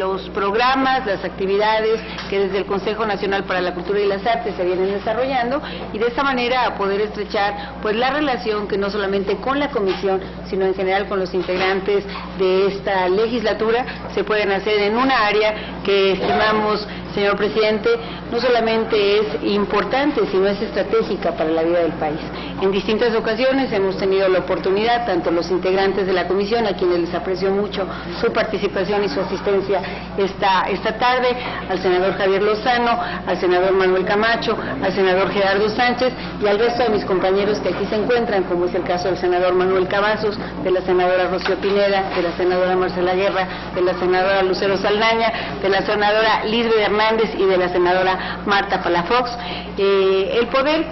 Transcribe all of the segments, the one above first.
los programas, las actividades que desde el Consejo Nacional para la Cultura y las Artes se vienen desarrollando, y de esta manera poder estrechar pues la relación que no solamente con la comisión, sino en general con los integrantes de esta legislatura se pueden hacer en una área que estimamos, señor presidente, no solamente es importante, sino es estratégica para la vida del país. En distintas ocasiones hemos tenido la oportunidad, tanto los integrantes de la comisión, a quienes les aprecio mucho su participación y su asistencia esta tarde, al senador Javier Lozano, al senador Manuel Camacho, al senador Gerardo Sánchez y al resto de mis compañeros que aquí se encuentran, como es el caso del senador Manuel Cavazos, de la senadora Rocío Pineda, de la senadora Marcela Guerra, de la senadora Lucero Saldaña, de la senadora Lisbeth Hernández y de la senadora Marta Palafox. El poder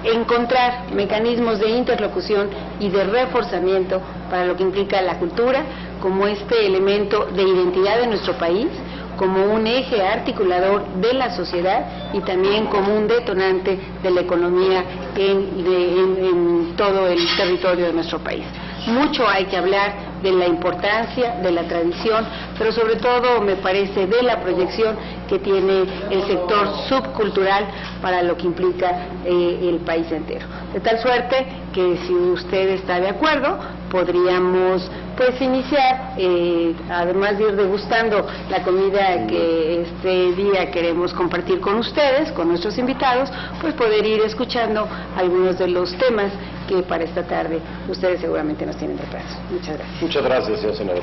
encontrar mecanismos de interlocución y de reforzamiento para lo que implica la cultura como este elemento de identidad de nuestro país, como un eje articulador de la sociedad y también como un detonante de la economía en todo el territorio de nuestro país. Mucho hay que hablar de la importancia, de la tradición, pero sobre todo me parece de la proyección que tiene el sector subcultural para lo que implica el país entero. De tal suerte que si usted está de acuerdo, podríamos pues iniciar, además de ir degustando la comida que este día queremos compartir con ustedes, con nuestros invitados, pues poder ir escuchando algunos de los temas que para esta tarde ustedes seguramente nos tienen preparados. Muchas gracias. Muchas gracias, señor senador.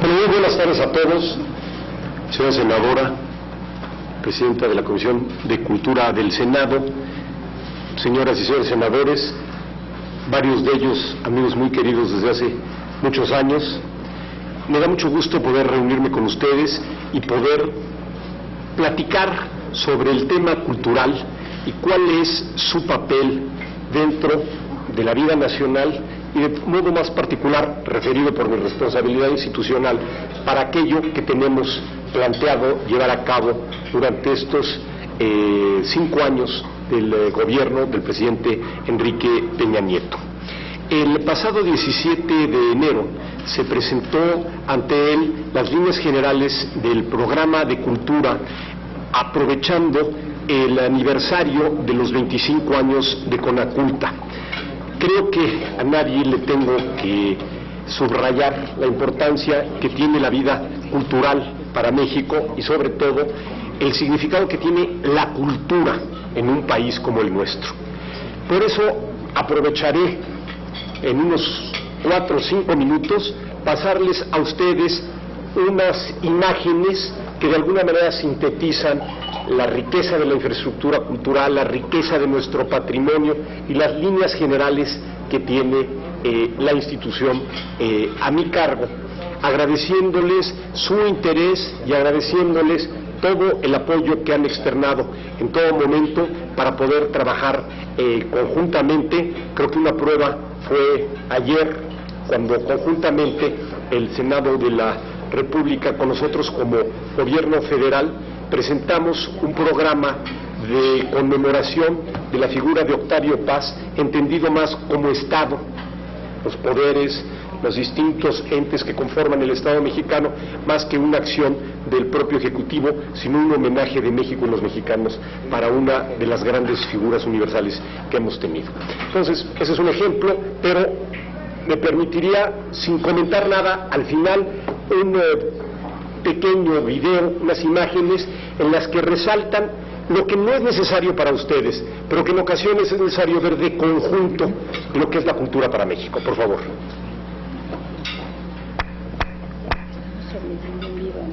Muy buenas tardes a todos, señora senadora, presidenta de la Comisión de Cultura del Senado, señoras y señores senadores, varios de ellos amigos muy queridos desde hace muchos años. Me da mucho gusto poder reunirme con ustedes y poder platicar sobre el tema cultural y cuál es su papel dentro de la vida nacional y de modo más particular, referido por mi responsabilidad institucional, para aquello que tenemos planteado llevar a cabo durante estos 5 años del gobierno del presidente Enrique Peña Nieto. El pasado 17 de enero se presentó ante él las líneas generales del programa de cultura, aprovechando el aniversario de los 25 años de Conaculta. Creo que a nadie le tengo que subrayar la importancia que tiene la vida cultural para México y sobre todo el significado que tiene la cultura en un país como el nuestro. Por eso aprovecharé en unos 4 o 5 minutos pasarles a ustedes unas imágenes que de alguna manera sintetizan la riqueza de la infraestructura cultural, la riqueza de nuestro patrimonio y las líneas generales que tiene la institución a mi cargo, agradeciéndoles su interés y agradeciéndoles todo el apoyo que han externado en todo momento para poder trabajar conjuntamente. Creo que una prueba fue ayer, cuando conjuntamente el Senado de la República, con nosotros como gobierno federal, presentamos un programa de conmemoración de la figura de Octavio Paz, entendido más como Estado, los poderes, los distintos entes que conforman el Estado mexicano, más que una acción del propio Ejecutivo, sino un homenaje de México y los mexicanos para una de las grandes figuras universales que hemos tenido. Entonces, ese es un ejemplo, pero me permitiría, sin comentar nada, al final un pequeño video, unas imágenes en las que resaltan lo que no es necesario para ustedes, pero que en ocasiones es necesario ver de conjunto lo que es la cultura para México. Por favor.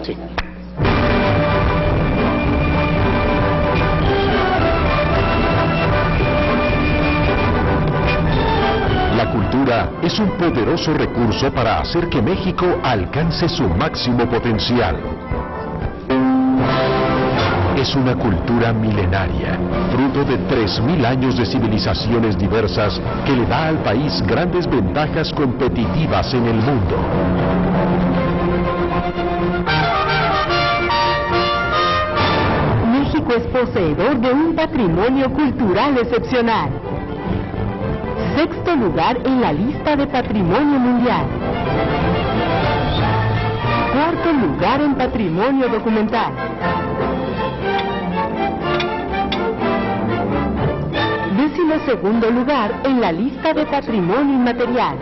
Sí. La cultura es un poderoso recurso para hacer que México alcance su máximo potencial. Es una cultura milenaria, fruto de 3.000 años de civilizaciones diversas que le da al país grandes ventajas competitivas en el mundo. México es poseedor de un patrimonio cultural excepcional. Sexto lugar en la lista de Patrimonio Mundial. Cuarto lugar en Patrimonio Documental. Décimo segundo lugar en la lista de Patrimonio Inmaterial.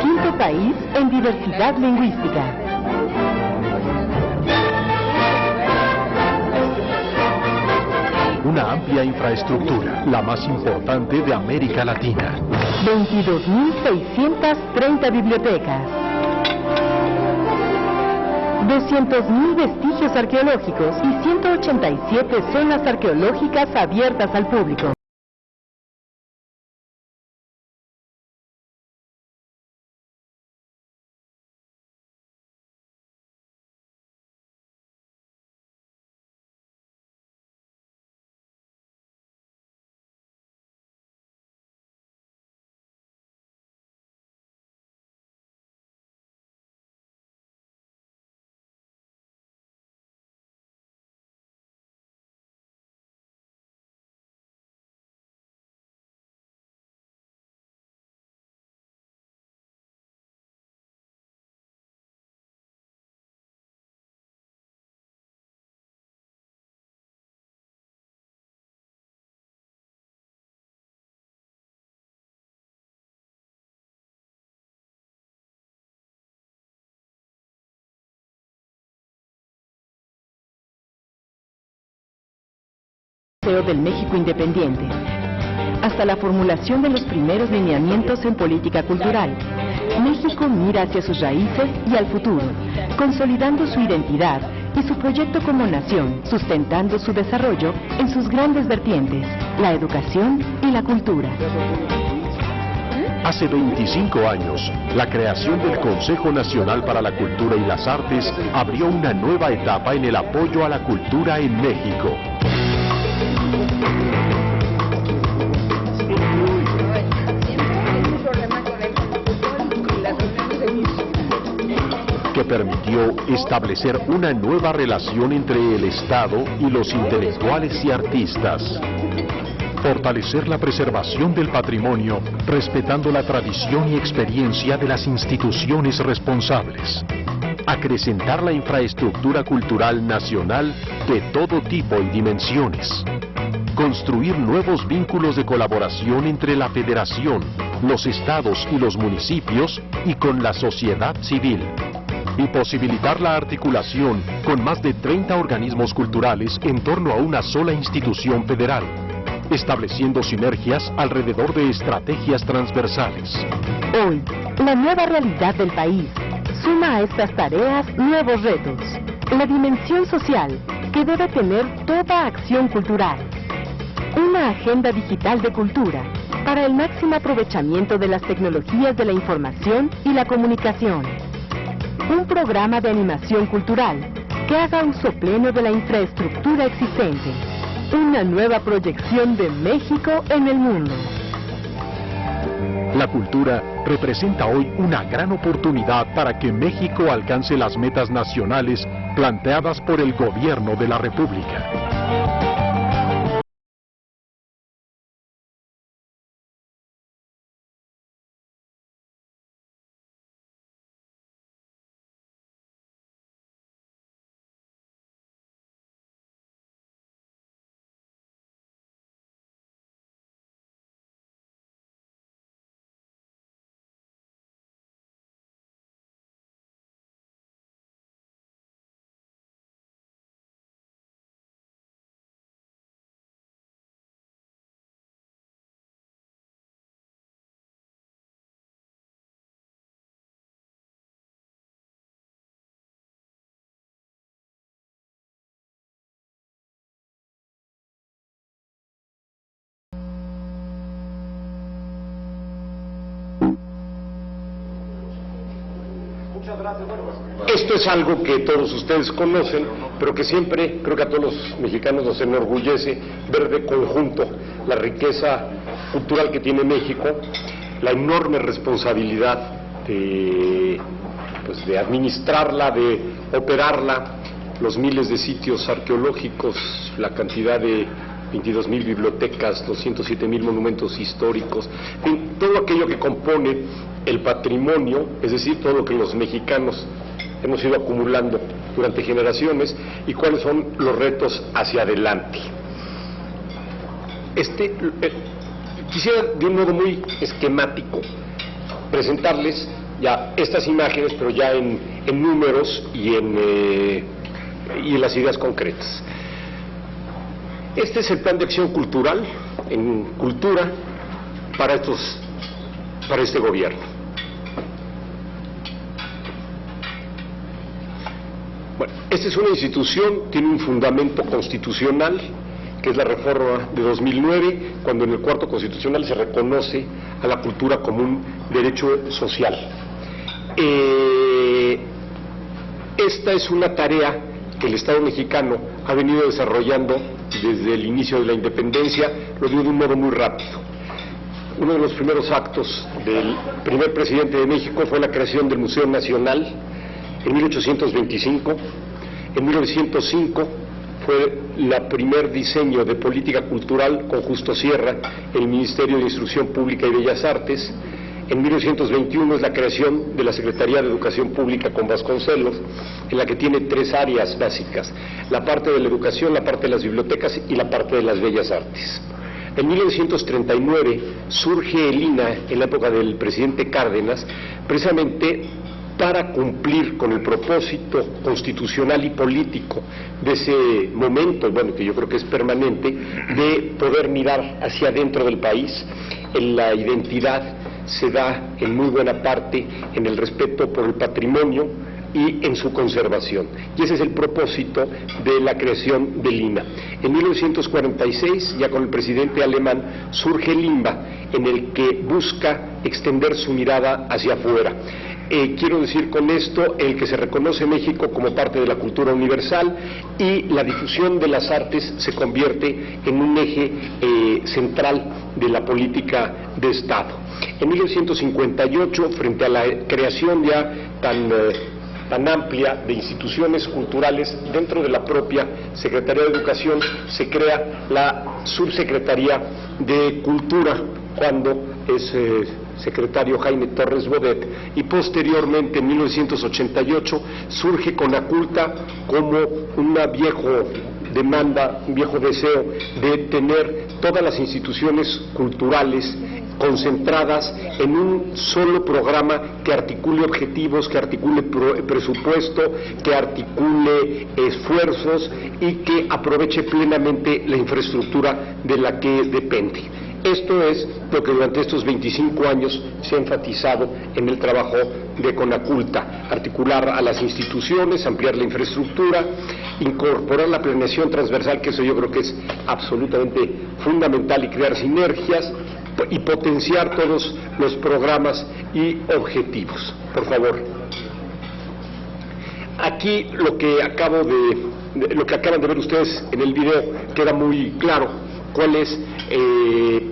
Quinto país en diversidad lingüística. Una amplia infraestructura, la más importante de América Latina. 22.630 bibliotecas. 200.000 vestigios arqueológicos y 187 zonas arqueológicas abiertas al público. Del México independiente, hasta la formulación de los primeros lineamientos en política cultural. México mira hacia sus raíces y al futuro, consolidando su identidad y su proyecto como nación, sustentando su desarrollo en sus grandes vertientes, la educación y la cultura. Hace 25 años, la creación del Consejo Nacional para la Cultura y las Artes abrió una nueva etapa en el apoyo a la cultura en México. Que permitió establecer una nueva relación entre el Estado y los intelectuales y artistas. Fortalecer la preservación del patrimonio, respetando la tradición y experiencia de las instituciones responsables. Acrecentar la infraestructura cultural nacional de todo tipo y dimensiones. Construir nuevos vínculos de colaboración entre la Federación, los estados y los municipios y con la sociedad civil. Y posibilitar la articulación con más de 30 organismos culturales en torno a una sola institución federal, estableciendo sinergias alrededor de estrategias transversales. Hoy, la nueva realidad del país suma a estas tareas nuevos retos. La dimensión social que debe tener toda acción cultural. Una agenda digital de cultura para el máximo aprovechamiento de las tecnologías de la información y la comunicación. Un programa de animación cultural que haga uso pleno de la infraestructura existente. Una nueva proyección de México en el mundo. La cultura representa hoy una gran oportunidad para que México alcance las metas nacionales planteadas por el gobierno de la República. Esto es algo que todos ustedes conocen, pero que siempre, creo que a todos los mexicanos nos enorgullece ver de conjunto la riqueza cultural que tiene México, la enorme responsabilidad de administrarla, de operarla, los miles de sitios arqueológicos, la cantidad de 22,000 bibliotecas, 207,000 monumentos históricos, en fin, todo aquello que compone el patrimonio, es decir, todo lo que los mexicanos hemos ido acumulando durante generaciones y cuáles son los retos hacia adelante. Quisiera de un modo muy esquemático presentarles ya estas imágenes, pero ya en números y en las ideas concretas. Este es el plan de acción cultural en cultura para este gobierno. Bueno, esta es una institución, tiene un fundamento constitucional, que es la reforma de 2009, cuando en el cuarto constitucional se reconoce a la cultura como un derecho social. Esta es una tarea que el Estado mexicano ha venido desarrollando desde el inicio de la independencia, lo digo de un modo muy rápido. Uno de los primeros actos del primer presidente de México fue la creación del Museo Nacional en 1825. En 1905 fue el primer diseño de política cultural con Justo Sierra, el Ministerio de Instrucción Pública y Bellas Artes. En 1921 es la creación de la Secretaría de Educación Pública con Vasconcelos, en la que tiene 3 áreas básicas: la parte de la educación, la parte de las bibliotecas y la parte de las bellas artes. En 1939 surge el INAH, en la época del presidente Cárdenas, precisamente para cumplir con el propósito constitucional y político de ese momento, bueno, que yo creo que es permanente, de poder mirar hacia adentro del país. En la identidad se da en muy buena parte en el respeto por el patrimonio y en su conservación. Y ese es el propósito de la creación del INAH. En 1946, ya con el presidente alemán, surge el INBA, en el que busca extender su mirada hacia afuera. Quiero decir con esto el que se reconoce México como parte de la cultura universal y la difusión de las artes se convierte en un eje central de la política de Estado. En 1958, frente a la creación ya tan amplia de instituciones culturales dentro de la propia Secretaría de Educación, se crea la Subsecretaría de Cultura, cuando es secretario Jaime Torres Bodet, y posteriormente en 1988 surge Conaculta como una vieja demanda, un viejo deseo de tener todas las instituciones culturales concentradas en un solo programa que articule objetivos, que articule presupuesto, que articule esfuerzos y que aproveche plenamente la infraestructura de la que depende. Esto es lo que durante estos 25 años se ha enfatizado en el trabajo de Conaculta: articular a las instituciones, ampliar la infraestructura, incorporar la planeación transversal, que eso yo creo que es absolutamente fundamental, y crear sinergias y potenciar todos los programas y objetivos. Por favor. Aquí lo que acaban de ver ustedes en el video queda muy claro cuál es,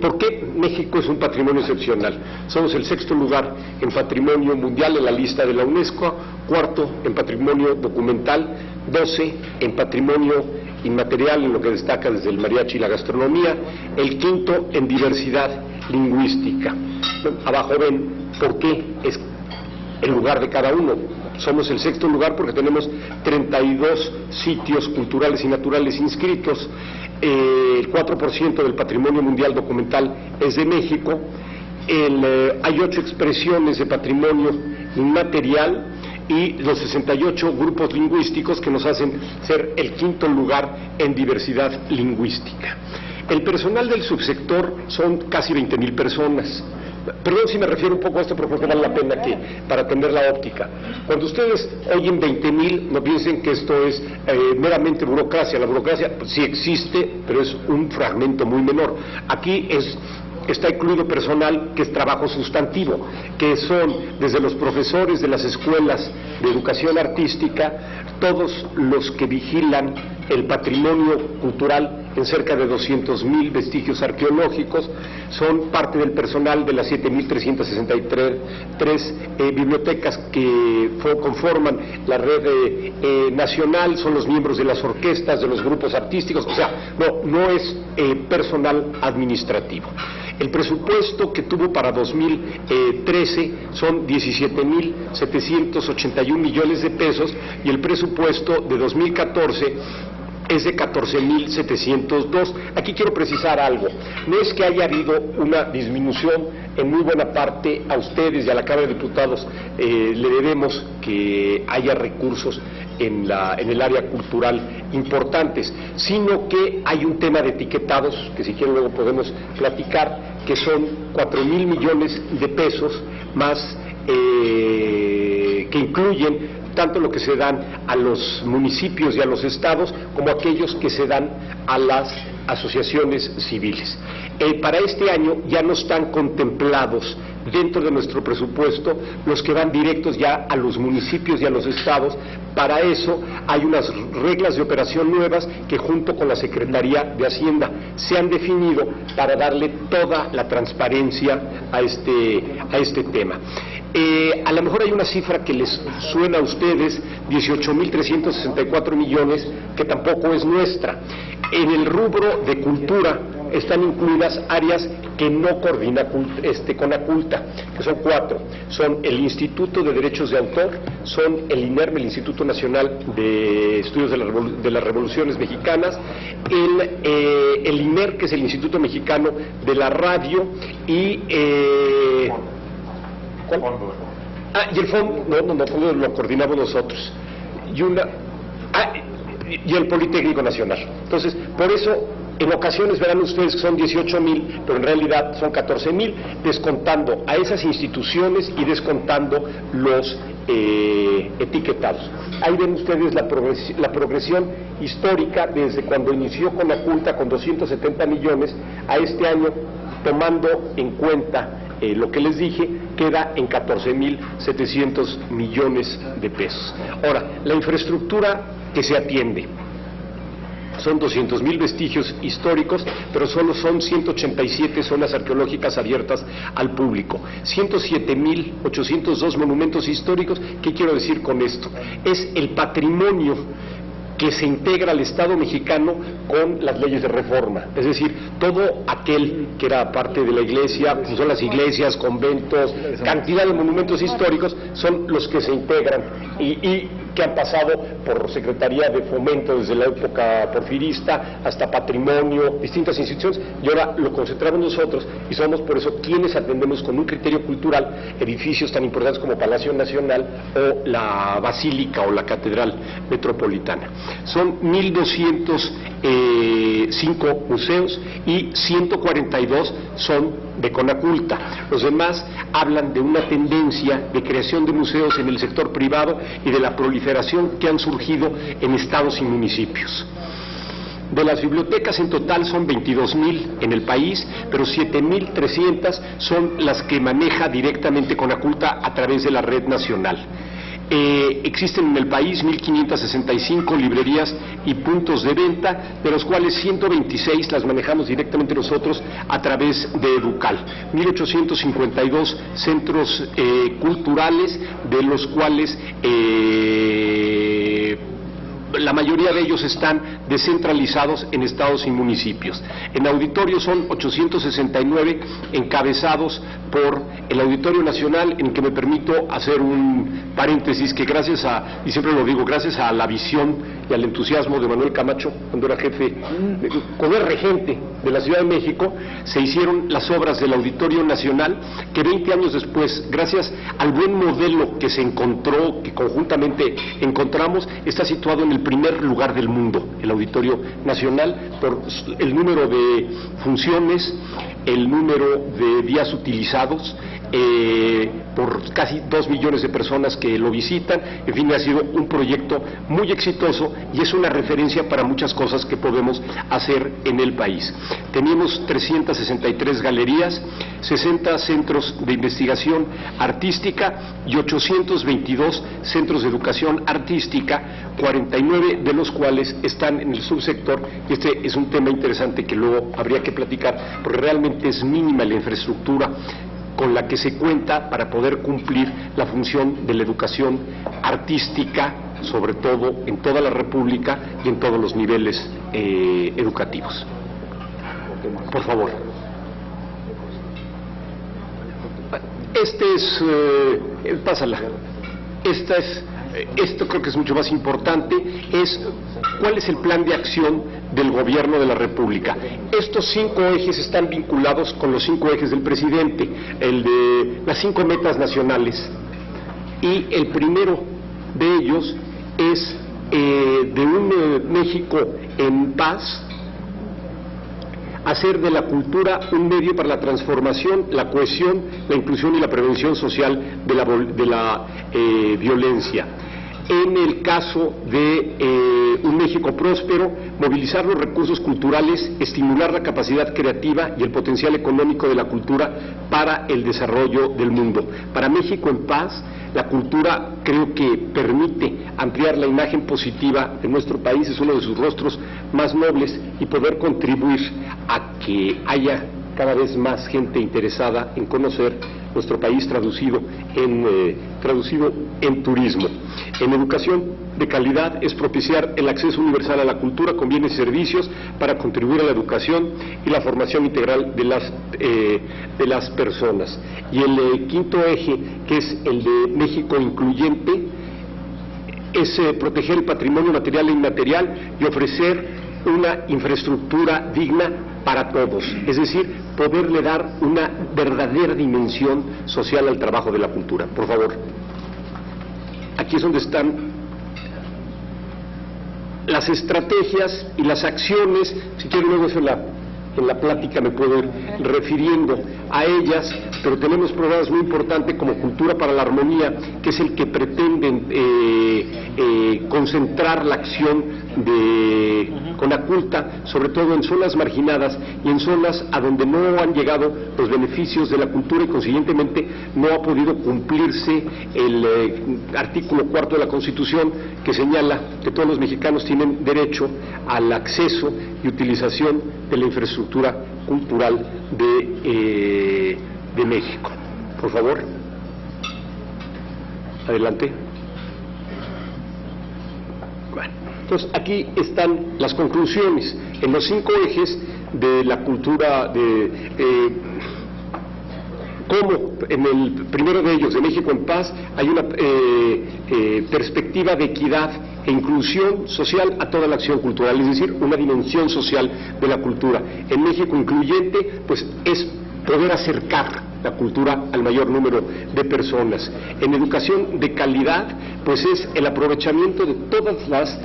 por qué México es un patrimonio excepcional. Somos el 6º lugar en patrimonio mundial en la lista de la UNESCO, 4º en patrimonio documental, 12 en patrimonio inmaterial, en lo que destaca desde el mariachi y la gastronomía, el 5º en diversidad lingüística. Abajo ven por qué es el lugar de cada uno. Somos el 6º lugar porque tenemos 32 sitios culturales y naturales inscritos. El 4% del patrimonio mundial documental es de México. Hay 8 expresiones de patrimonio inmaterial y los 68 grupos lingüísticos que nos hacen ser el 5º lugar en diversidad lingüística. El personal del subsector son casi 20,000 personas. Perdón si me refiero un poco a esto, pero creo que vale la pena que para atender la óptica. Cuando ustedes oyen 20,000, no piensen que esto es meramente burocracia. La burocracia sí existe, pero es un fragmento muy menor. Aquí está incluido personal que es trabajo sustantivo, que son desde los profesores de las escuelas de educación artística, todos los que vigilan el patrimonio cultural en cerca de 200,000 vestigios arqueológicos, son parte del personal de las 7,363 bibliotecas que conforman la red nacional, son los miembros de las orquestas, de los grupos artísticos, o sea, no es personal administrativo. El presupuesto que tuvo para 2013 son 17,781 millones de pesos y el presupuesto de 2014 es de 14,702. Aquí quiero precisar algo. No es que haya habido una disminución, en muy buena parte a ustedes y a la Cámara de Diputados le debemos que haya recursos en el área cultural importantes, sino que hay un tema de etiquetados, que si quieren luego podemos platicar, que son 4,000 millones de pesos más que incluyen tanto lo que se dan a los municipios y a los estados como aquellos que se dan a las asociaciones civiles. Para este año ya no están contemplados dentro de nuestro presupuesto los que van directos ya a los municipios y a los estados. Para eso hay unas reglas de operación nuevas que junto con la Secretaría de Hacienda se han definido para darle toda la transparencia a este tema. A lo mejor hay una cifra que les suena a ustedes, 18,364 millones, que tampoco es nuestra. En el rubro de cultura están incluidas áreas que no coordina Conaculta, que son 4. Son el Instituto de Derechos de Autor, son el INERM, el Instituto Nacional de Estudios de las Revoluciones Mexicanas, el INER, que es el Instituto Mexicano de la Radio, y... ¿cuál? Y el fondo, no, lo coordinamos nosotros. Y el Politécnico Nacional. Entonces, por eso, en ocasiones verán ustedes que son 18,000, pero en realidad son 14,000, descontando a esas instituciones y descontando los etiquetados. Ahí ven ustedes la progresión histórica desde cuando inició Conaculta con 270 millones a este año, tomando en cuenta lo que les dije, queda en 14,700 millones de pesos. Ahora, la infraestructura que se atiende son 200,000 vestigios históricos, pero solo son 187 zonas arqueológicas abiertas al público, 107,802 monumentos históricos. ¿Qué quiero decir con esto? Es el patrimonio que se integra al Estado mexicano con las leyes de reforma, es decir, todo aquel que era parte de la iglesia, como son las iglesias, conventos, cantidad de monumentos históricos, son los que se integran y que han pasado por Secretaría de Fomento desde la época porfirista hasta Patrimonio, distintas instituciones, y ahora lo concentramos nosotros y somos por eso quienes atendemos con un criterio cultural edificios tan importantes como Palacio Nacional o la Basílica o la Catedral Metropolitana. Son 1,205 museos y 142 son de Conaculta. Los demás hablan de una tendencia de creación de museos en el sector privado y de la proliferación que han surgido en estados y municipios. De las bibliotecas en total son 22,000 en el país, pero 7,300 son las que maneja directamente Conaculta a través de la red nacional. Existen en el país 1,565 librerías y puntos de venta, de los cuales 126 las manejamos directamente nosotros a través de Educal, 1,852 centros culturales, de los cuales la mayoría de ellos están descentralizados en estados y municipios. En auditorio son 869 encabezados por el Auditorio Nacional, en el que me permito hacer un paréntesis que gracias a, y siempre lo digo, gracias a la visión y al entusiasmo de Manuel Camacho, cuando era cuando era regente de la Ciudad de México, se hicieron las obras del Auditorio Nacional, que 20 años después, gracias al buen modelo que se encontró, que conjuntamente encontramos, está situado en el primer lugar del mundo, el Auditorio Nacional, por el número de funciones, el número de días utilizados por casi 2 millones de personas que lo visitan. En fin, ha sido un proyecto muy exitoso y es una referencia para muchas cosas que podemos hacer en el país. Tenemos 363 galerías, 60 centros de investigación artística y 822 centros de educación artística, 49 de los cuales están en el subsector, y este es un tema interesante que luego habría que platicar, porque realmente es mínima la infraestructura con la que se cuenta para poder cumplir la función de la educación artística, sobre todo en toda la República y en todos los niveles educativos. Por favor. Pásala. Esto creo que es mucho más importante, es cuál es el plan de acción del gobierno de la República. Estos 5 ejes están vinculados con los 5 ejes del presidente, el de las 5 metas nacionales, y el primero de ellos es de un México en paz, hacer de la cultura un medio para la transformación, la cohesión, la inclusión y la prevención social de la violencia. En el caso de un México próspero, movilizar los recursos culturales, estimular la capacidad creativa y el potencial económico de la cultura para el desarrollo del mundo. Para México en paz, la cultura creo que permite ampliar la imagen positiva de nuestro país, es uno de sus rostros más nobles, y poder contribuir a que haya cada vez más gente interesada en conocer nuestro país traducido en turismo. En educación de calidad es propiciar el acceso universal a la cultura con bienes y servicios para contribuir a la educación y la formación integral de las personas. Y el quinto eje, que es el de México incluyente, es proteger el patrimonio material e inmaterial y ofrecer una infraestructura digna para todos, es decir, poderle dar una verdadera dimensión social al trabajo de la cultura. Por favor. Aquí es donde están las estrategias y las acciones. Si quieren, luego eso en la plática me puedo ir refiriendo a ellas, pero tenemos programas muy importantes como Cultura para la Armonía, que es el que pretenden concentrar la acción de Conaculta, sobre todo en zonas marginadas y en zonas a donde no han llegado los beneficios de la cultura y consiguientemente no ha podido cumplirse el artículo 4 de la Constitución, que señala que todos los mexicanos tienen derecho al acceso y utilización de la infraestructura cultural de México. Por favor. Adelante. Bueno, entonces aquí están las conclusiones en los 5 ejes de la cultura como en el primero de ellos, de México en paz, hay una perspectiva de equidad e inclusión social a toda la acción cultural, es decir, una dimensión social de la cultura. En México incluyente, pues es poder acercar la cultura al mayor número de personas. En educación de calidad, pues es el aprovechamiento de todas las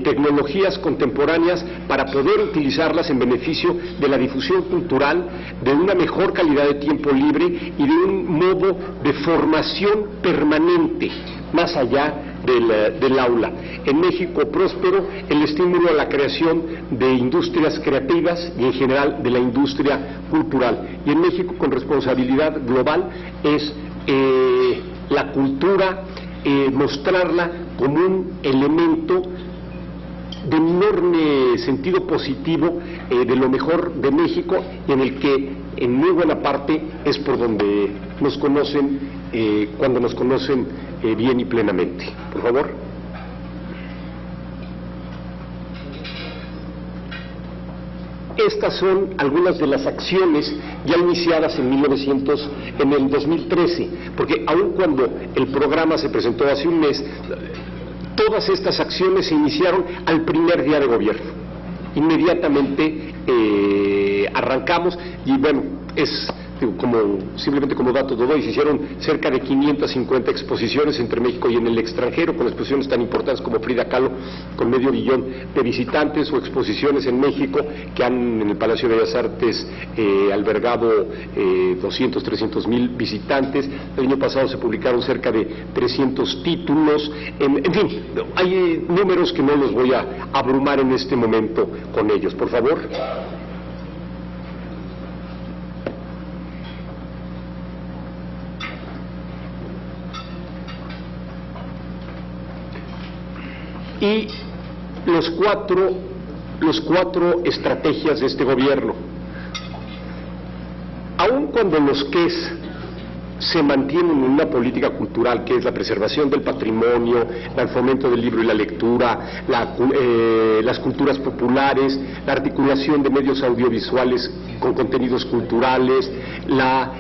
tecnologías contemporáneas para poder utilizarlas en beneficio de la difusión cultural, de una mejor calidad de tiempo libre y de un modo de formación permanente, más allá del aula. En México próspero, el estímulo a la creación de industrias creativas y en general de la industria cultural. Y en México con responsabilidad global es la cultura, mostrarla como un elemento de enorme sentido positivo de lo mejor de México, y en el que en muy buena parte es por donde nos conocen, cuando nos conocen bien y plenamente. Por favor. Estas son algunas de las acciones ya iniciadas en el 2013, porque aun cuando el programa se presentó hace un mes, todas estas acciones se iniciaron al primer día de gobierno. Inmediatamente arrancamos y bueno, es simplemente como dato lo doy, se hicieron cerca de 550 exposiciones entre México y en el extranjero, con exposiciones tan importantes como Frida Kahlo, con 500 millones de visitantes, o exposiciones en México que han en el Palacio de Bellas Artes albergado 200, 300 mil visitantes. El año pasado se publicaron cerca de 300 títulos, en fin, hay números que no los voy a abrumar en este momento con ellos. Por favor. Y los cuatro estrategias de este gobierno. Aun cuando los QES se mantienen en una política cultural que es la preservación del patrimonio, el fomento del libro y la lectura, las culturas populares, la articulación de medios audiovisuales con contenidos culturales, la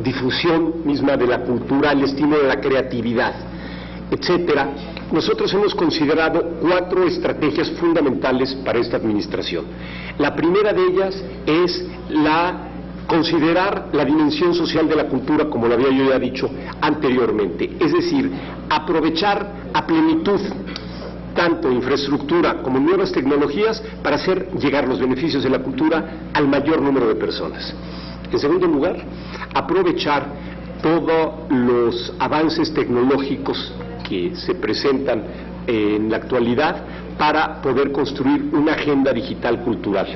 difusión misma de la cultura, el estímulo de la creatividad, etcétera, nosotros hemos considerado 4 estrategias fundamentales para esta administración. La primera de ellas es considerar la dimensión social de la cultura, como lo había yo ya dicho anteriormente, es decir, aprovechar a plenitud tanto infraestructura como nuevas tecnologías para hacer llegar los beneficios de la cultura al mayor número de personas. En segundo lugar, aprovechar todos los avances tecnológicos que se presentan en la actualidad para poder construir una agenda digital cultural.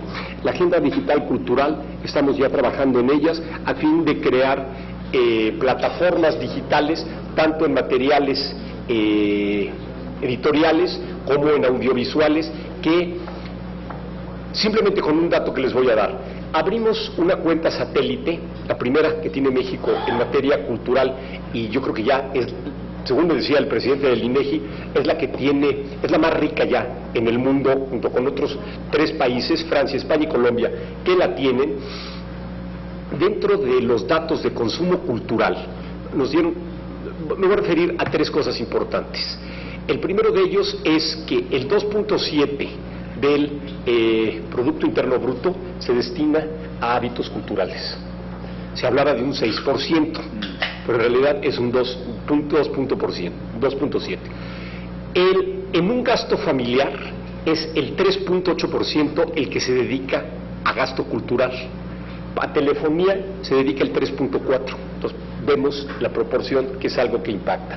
La agenda digital cultural, estamos ya trabajando en ellas a fin de crear plataformas digitales, tanto en materiales editoriales como en audiovisuales, que simplemente con un dato que les voy a dar, abrimos una cuenta satélite, la primera que tiene México en materia cultural, y yo creo que ya es, según me decía el presidente del INEGI, es la más rica ya en el mundo, junto con otros 3 países, Francia, España y Colombia, que la tienen. Dentro de los datos de consumo cultural, me voy a referir a 3 cosas importantes. El primero de ellos es que el 2.7 del Producto Interno Bruto se destina a hábitos culturales. Se hablaba de un 6%, pero en realidad es un 2.7. En un gasto familiar es el 3.8% el que se dedica a gasto cultural. A telefonía se dedica el 3.4%. Entonces vemos la proporción, que es algo que impacta.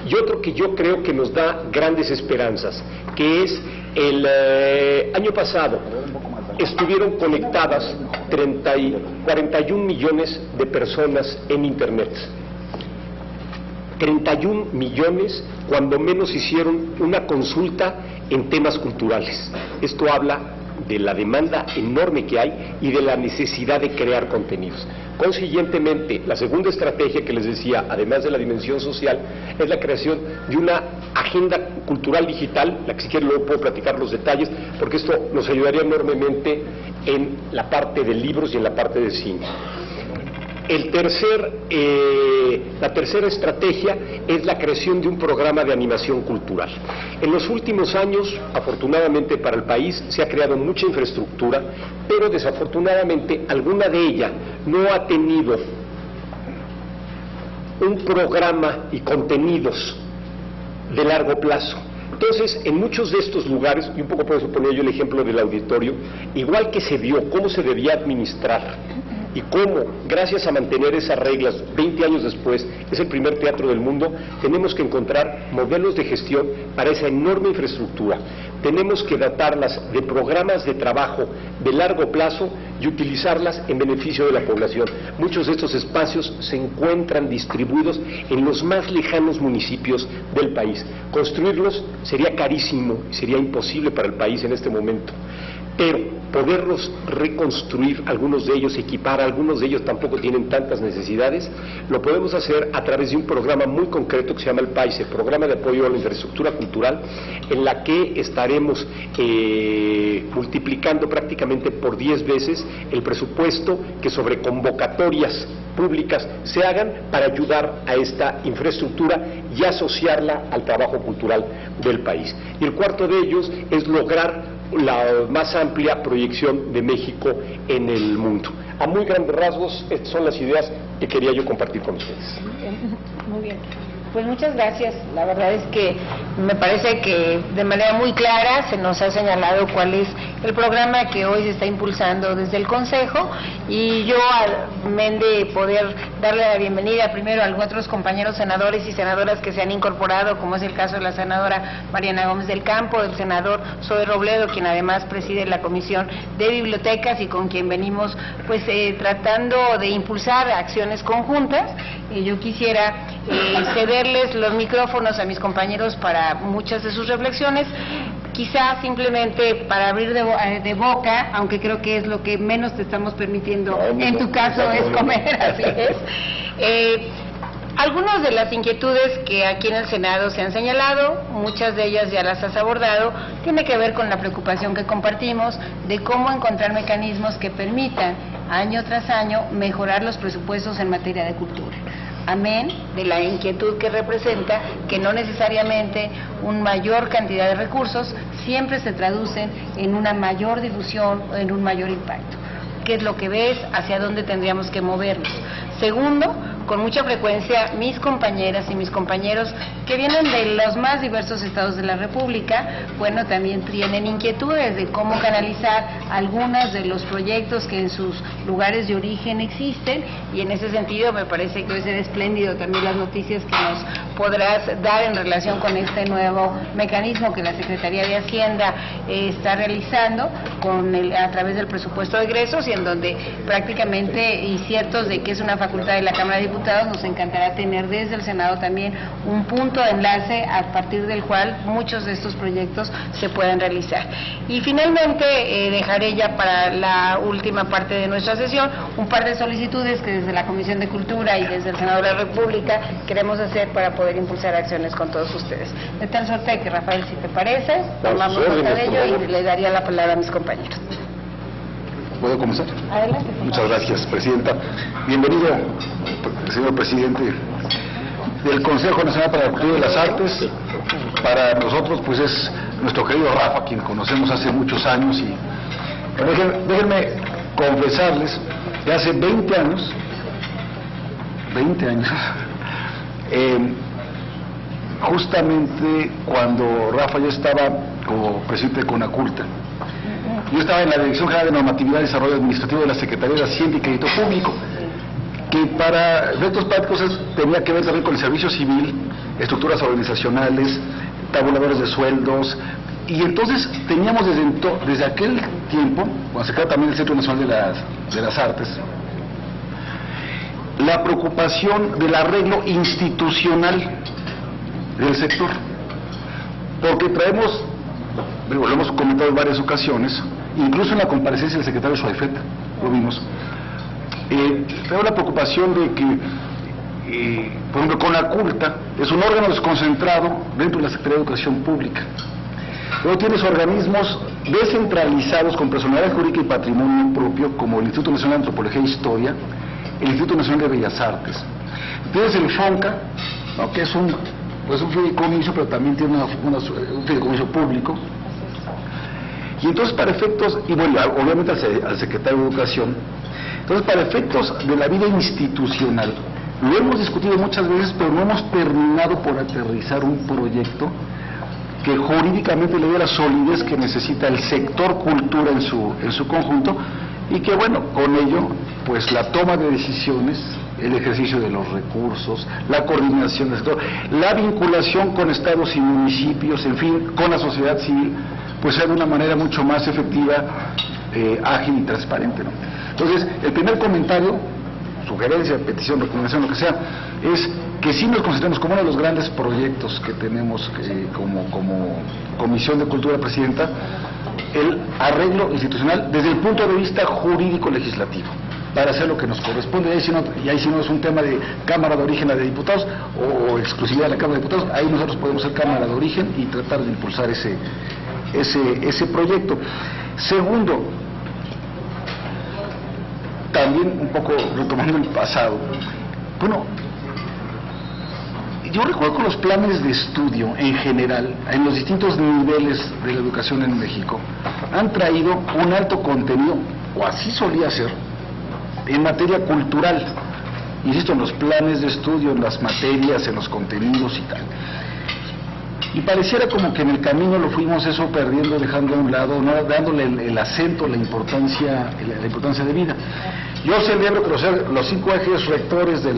Y otro que yo creo que nos da grandes esperanzas, que es el año pasado estuvieron conectadas 41 millones de personas en Internet. 31 millones cuando menos hicieron una consulta en temas culturales. Esto habla de la demanda enorme que hay y de la necesidad de crear contenidos. Consiguientemente, la segunda estrategia que les decía, además de la dimensión social, es la creación de una agenda cultural digital, la que si quieren luego puedo platicar los detalles, porque esto nos ayudaría enormemente en la parte de libros y en la parte de cine. La tercera estrategia es la creación de un programa de animación cultural. En los últimos años, afortunadamente para el país, se ha creado mucha infraestructura, pero desafortunadamente alguna de ella no ha tenido un programa y contenidos de largo plazo. Entonces, en muchos de estos lugares, y un poco por eso ponía yo el ejemplo del auditorio, igual que se vio cómo se debía administrar y cómo, gracias a mantener esas reglas 20 años después, es el primer teatro del mundo, tenemos que encontrar modelos de gestión para esa enorme infraestructura. Tenemos que dotarlas de programas de trabajo de largo plazo y utilizarlas en beneficio de la población. Muchos de estos espacios se encuentran distribuidos en los más lejanos municipios del país. Construirlos sería carísimo y sería imposible para el país en este momento. Pero poderlos reconstruir, algunos de ellos, equipar, algunos de ellos tampoco tienen tantas necesidades, lo podemos hacer a través de un programa muy concreto que se llama el PAISE, Programa de Apoyo a la Infraestructura Cultural, en la que estaremos multiplicando prácticamente por 10 veces el presupuesto que sobre convocatorias públicas se hagan para ayudar a esta infraestructura y asociarla al trabajo cultural del país. Y el cuarto de ellos es lograr la más amplia proyección de México en el mundo. A muy grandes rasgos, estas son las ideas que quería yo compartir con ustedes. Muy bien. Pues muchas gracias. La verdad es que me parece que de manera muy clara se nos ha señalado cuál es el programa que hoy se está impulsando desde el Consejo, y yo, amén de poder darle la bienvenida primero a otros compañeros senadores y senadoras que se han incorporado, como es el caso de la senadora Mariana Gómez del Campo, del senador Zoe Robledo, quien además preside la Comisión de Bibliotecas y con quien venimos pues tratando de impulsar acciones conjuntas. Yo quisiera cederles los micrófonos a mis compañeros para muchas de sus reflexiones, quizás simplemente para abrir de boca, aunque creo que es lo que menos te estamos permitiendo, en tu caso es comer, así es. Algunas de las inquietudes que aquí en el Senado se han señalado, muchas de ellas ya las has abordado, tiene que ver con la preocupación que compartimos de cómo encontrar mecanismos que permitan año tras año mejorar los presupuestos en materia de cultura. Amén de la inquietud que representa que no necesariamente una mayor cantidad de recursos siempre se traducen en una mayor difusión o en un mayor impacto. ¿Qué es lo que ves? ¿Hacia dónde tendríamos que movernos? Segundo, con mucha frecuencia mis compañeras y mis compañeros que vienen de los más diversos estados de la República, bueno, también tienen inquietudes de cómo canalizar algunos de los proyectos que en sus lugares de origen existen, y en ese sentido me parece que hoy será espléndido también las noticias que nos podrás dar en relación con este nuevo mecanismo que la Secretaría de Hacienda está realizando a través del presupuesto de egresos, y en donde prácticamente, y ciertos de que es una facultad de la Cámara de Diputados, nos encantará tener desde el Senado también un punto de enlace a partir del cual muchos de estos proyectos se puedan realizar. Y finalmente dejaré ya para la última parte de nuestra sesión un par de solicitudes que desde la Comisión de Cultura y desde el Senado de la República queremos hacer para poder impulsar acciones con todos ustedes. De tal suerte que, Rafael, si te parece, tomamos nota de ello y le daría la palabra a mis compañeros. ¿Puedo comenzar? Adelante. Muchas gracias, Presidenta. Bienvenido, señor Presidente del Consejo Nacional para la Cultura y las Artes. Para nosotros, pues es nuestro querido Rafa, quien conocemos hace muchos años, y déjenme confesarles que hace 20 años, justamente cuando Rafa ya estaba como presidente de Conaculta, yo estaba en la Dirección General de Normatividad y Desarrollo Administrativo de la Secretaría de Hacienda y Crédito Público, que para efectos prácticos tenía que ver también con el servicio civil, estructuras organizacionales, tabuladores de sueldos, y entonces teníamos desde aquel tiempo, cuando se creó también el Centro Nacional de las Artes, la preocupación del arreglo institucional del sector, porque traemos, lo hemos comentado en varias ocasiones, incluso en la comparecencia del secretario Schweifert, lo vimos, tengo la preocupación de que, por ejemplo, Conaculta es un órgano desconcentrado dentro de la Secretaría de Educación Pública. Luego tienes organismos descentralizados con personalidad jurídica y patrimonio propio, como el Instituto Nacional de Antropología e Historia, el Instituto Nacional de Bellas Artes. Tienes el FONCA, ¿no?, que es un fideicomiso, pero también tiene un fideicomiso público. Y entonces, para efectos, y bueno, obviamente al secretario de Educación, entonces para efectos de la vida institucional, lo hemos discutido muchas veces, pero no hemos terminado por aterrizar un proyecto que jurídicamente le dé la solidez que necesita el sector cultura en su conjunto, y que bueno, con ello, pues la toma de decisiones, el ejercicio de los recursos, la coordinación del sector, la vinculación con estados y municipios, en fin, con la sociedad civil, pues sea de una manera mucho más efectiva, ágil y transparente, ¿no? Entonces, el primer comentario, sugerencia, petición, recomendación, lo que sea, es que sí nos consideramos como uno de los grandes proyectos que tenemos como Comisión de Cultura, Presidenta, el arreglo institucional desde el punto de vista jurídico-legislativo, para hacer lo que nos corresponde. Y ahí si no es un tema de Cámara de Origen de Diputados o exclusividad de la Cámara de Diputados, ahí nosotros podemos ser Cámara de Origen y tratar de impulsar ese proyecto. Segundo, también un poco retomando el pasado, bueno, Yo recuerdo que los planes de estudio en general, en los distintos niveles de la educación en México, han traído un alto contenido, o así solía ser, en materia cultural. Insisto, en los planes de estudio, en las materias, en los contenidos y tal. Y pareciera como que en el camino lo fuimos eso perdiendo, dejando a un lado, no dándole el acento, la importancia de vida. Yo celebro que los 5 ejes rectores de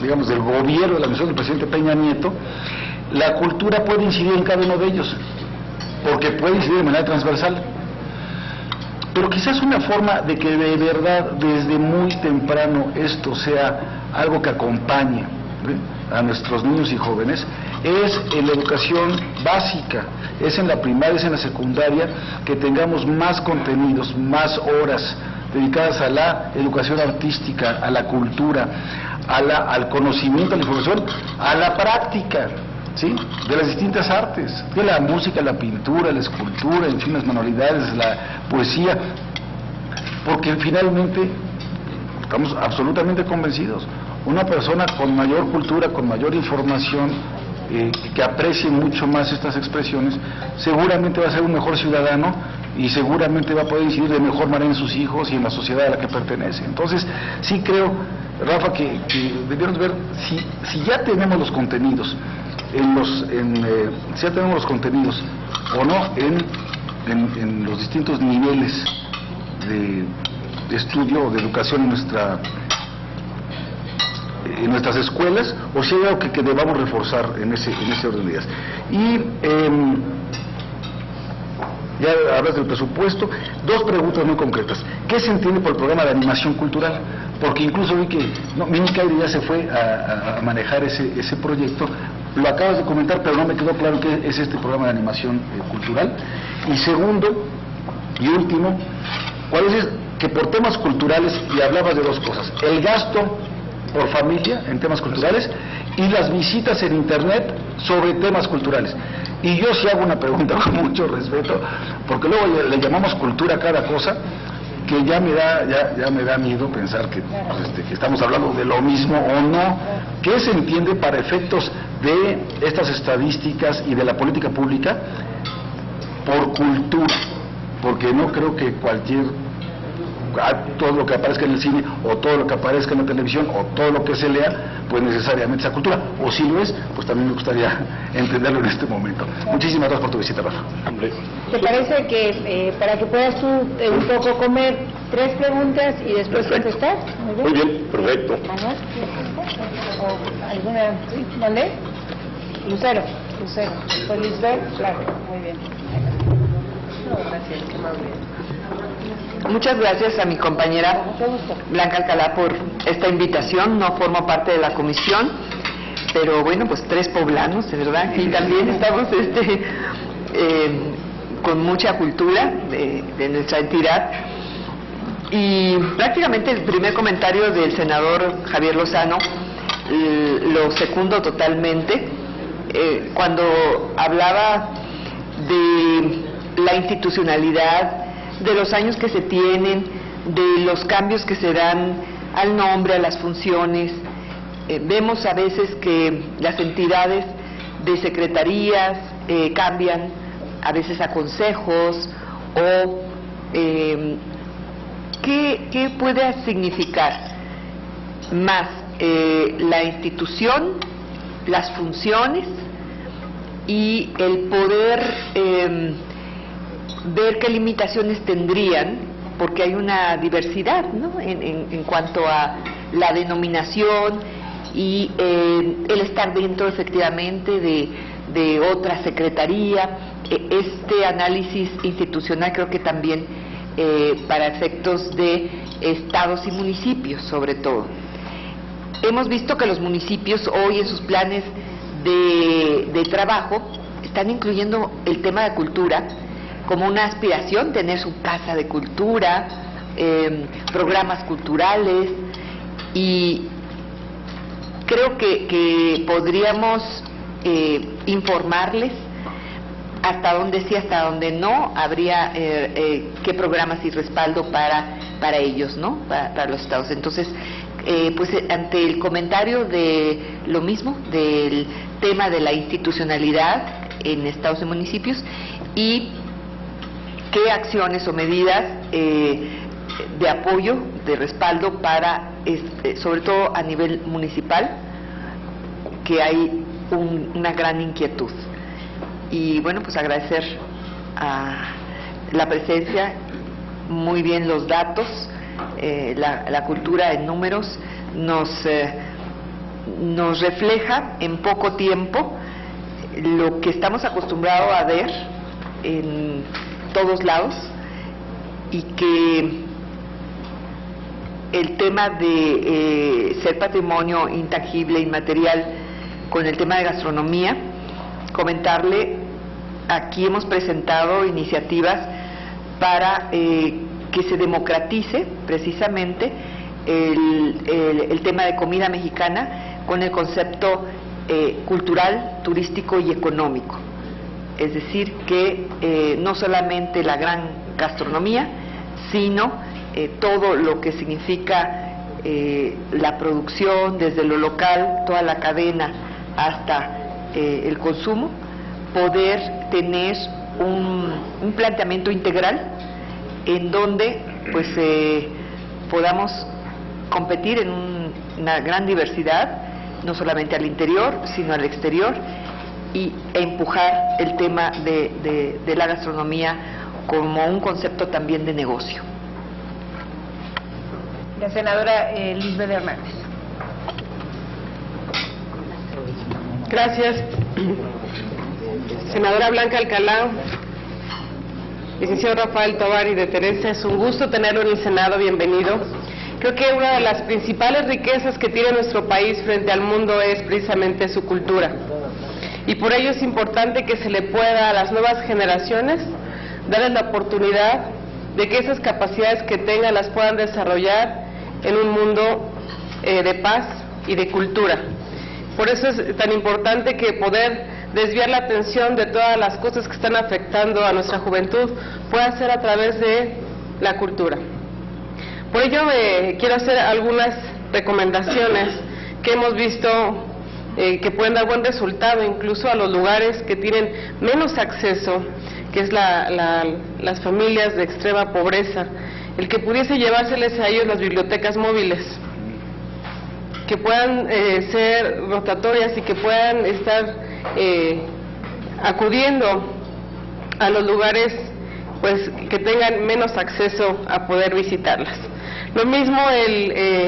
digamos, del gobierno, de la misión del presidente Peña Nieto, la cultura puede incidir en cada uno de ellos, porque puede incidir de manera transversal. Pero quizás una forma de que de verdad desde muy temprano esto sea algo que acompañe a nuestros niños y jóvenes es en la educación básica, es en la primaria, es en la secundaria, que tengamos más contenidos, más horas dedicadas a la educación artística, a la cultura, al conocimiento, a la información, a la práctica, ¿sí?, de las distintas artes, de la música, la pintura, la escultura, en fin, las manualidades, la poesía, porque finalmente estamos absolutamente convencidos, una persona con mayor cultura, con mayor información, que aprecie mucho más estas expresiones, seguramente va a ser un mejor ciudadano y seguramente va a poder incidir de mejor manera en sus hijos y en la sociedad a la que pertenece. Entonces, sí creo, Rafa, que debemos ver si ya tenemos los contenidos, si ya tenemos los contenidos o no en los distintos niveles de estudio o de educación en nuestras escuelas, o si hay algo que debamos reforzar en ese orden de ideas. Y ya hablas del presupuesto, 2 preguntas muy concretas. ¿Qué se entiende por el programa de animación cultural? Porque incluso vi que Mini Caire ya se fue a manejar ese proyecto. Lo acabas de comentar, pero no me quedó claro qué es este programa de animación cultural. Y segundo y último, ¿cuál es que por temas culturales, y hablabas de 2 cosas, el gasto por familia en temas culturales y las visitas en internet sobre temas culturales? Y yo sí hago una pregunta con mucho respeto, porque luego le llamamos cultura a cada cosa, que ya me da miedo pensar que estamos hablando de lo mismo o no. ¿Qué se entiende para efectos de estas estadísticas y de la política pública por cultura? Porque no creo que todo lo que aparezca en el cine, o todo lo que aparezca en la televisión, o todo lo que se lea, pues necesariamente sea cultura, o si lo es, pues también me gustaría entenderlo en este momento. Muchísimas gracias por tu visita, Rafa. ¿Te parece que para que puedas tú un poco comer 3 preguntas y después contestar? Muy bien, perfecto. ¿Alguna? ¿Dónde? Lucero. ¿Fue Lisbeth? Claro, muy bien. Gracias, qué amable. Muchas gracias a mi compañera Blanca Alcalá por esta invitación. No formo parte de la comisión, pero bueno, pues 3 poblanos, de verdad, y también estamos con mucha cultura de nuestra entidad. Y prácticamente el primer comentario del senador Javier Lozano lo secundo totalmente, cuando hablaba de la institucionalidad, de los años que se tienen, de los cambios que se dan al nombre, a las funciones. Vemos a veces que las entidades de secretarías cambian a veces a consejos, o ¿qué puede significar más la institución, las funciones y el poder ver qué limitaciones tendrían, porque hay una diversidad, ¿no?, en cuanto a la denominación y el estar dentro efectivamente de otra secretaría. Este análisis institucional creo que también para efectos de estados y municipios sobre todo. Hemos visto que los municipios hoy en sus planes de trabajo están incluyendo el tema de cultura como una aspiración, tener su casa de cultura, programas culturales, y creo que podríamos informarles hasta dónde sí, hasta dónde no, habría qué programas y respaldo para ellos, ¿no?, para los estados. Entonces, pues ante el comentario de lo mismo, del tema de la institucionalidad en estados y municipios, y qué acciones o medidas de apoyo, de respaldo para, sobre todo a nivel municipal, que hay una gran inquietud. Y bueno, pues agradecer a la presencia, muy bien los datos, la cultura en números nos refleja en poco tiempo lo que estamos acostumbrados a ver en todos lados, y que el tema de ser patrimonio intangible, inmaterial, con el tema de gastronomía, comentarle, aquí hemos presentado iniciativas para que se democratice precisamente el tema de comida mexicana con el concepto cultural, turístico y económico. Es decir, que no solamente la gran gastronomía, sino todo lo que significa la producción desde lo local, toda la cadena hasta el consumo, poder tener un planteamiento integral en donde pues podamos competir en una gran diversidad, no solamente al interior, sino al exterior, e empujar el tema de la gastronomía como un concepto también de negocio. La senadora Lisbeth Hernández. Gracias. Senadora Blanca Alcalá, licenciado Rafael Tovar y de Teresa, es un gusto tenerlo en el Senado, bienvenido. Creo que una de las principales riquezas que tiene nuestro país frente al mundo es precisamente su cultura. Y por ello es importante que se le pueda a las nuevas generaciones darles la oportunidad de que esas capacidades que tengan las puedan desarrollar en un mundo de paz y de cultura. Por eso es tan importante que poder desviar la atención de todas las cosas que están afectando a nuestra juventud pueda ser a través de la cultura. Por ello quiero hacer algunas recomendaciones que hemos visto que pueden dar buen resultado incluso a los lugares que tienen menos acceso, que es las familias de extrema pobreza, el que pudiese llevárseles a ellos las bibliotecas móviles, que puedan ser rotatorias y que puedan estar acudiendo a los lugares pues que tengan menos acceso a poder visitarlas. Lo mismo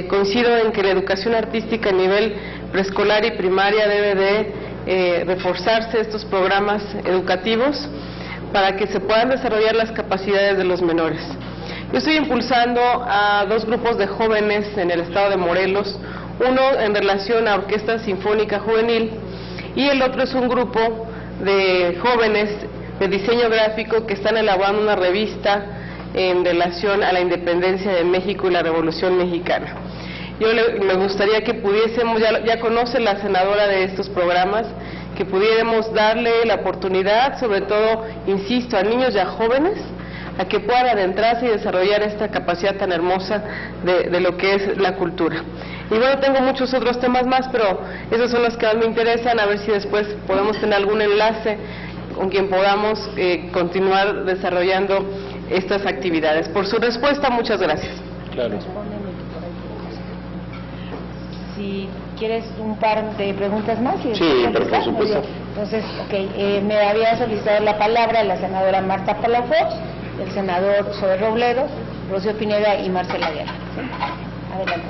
coincido en que la educación artística a nivel preescolar y primaria debe de reforzarse estos programas educativos para que se puedan desarrollar las capacidades de los menores. Yo estoy impulsando a 2 grupos de jóvenes en el estado de Morelos, uno en relación a Orquesta Sinfónica Juvenil y el otro es un grupo de jóvenes de diseño gráfico que están elaborando una revista en relación a la independencia de México y la Revolución Mexicana. Me gustaría que pudiésemos, ya conoce la senadora de estos programas, que pudiéramos darle la oportunidad, sobre todo, insisto, a niños y a jóvenes, a que puedan adentrarse y desarrollar esta capacidad tan hermosa de lo que es la cultura. Y bueno, tengo muchos otros temas más, pero esos son los que más me interesan, a ver si después podemos tener algún enlace con quien podamos continuar desarrollando estas actividades. Por su respuesta, muchas gracias. Claro. Si quieres un par de preguntas más. Sí, pero por supuesto. Entonces, me había solicitado la palabra la senadora Marta Palafox, el senador Zoe Robledo, Rocío Pineda y Marcela Guerra. ¿Sí? Adelante.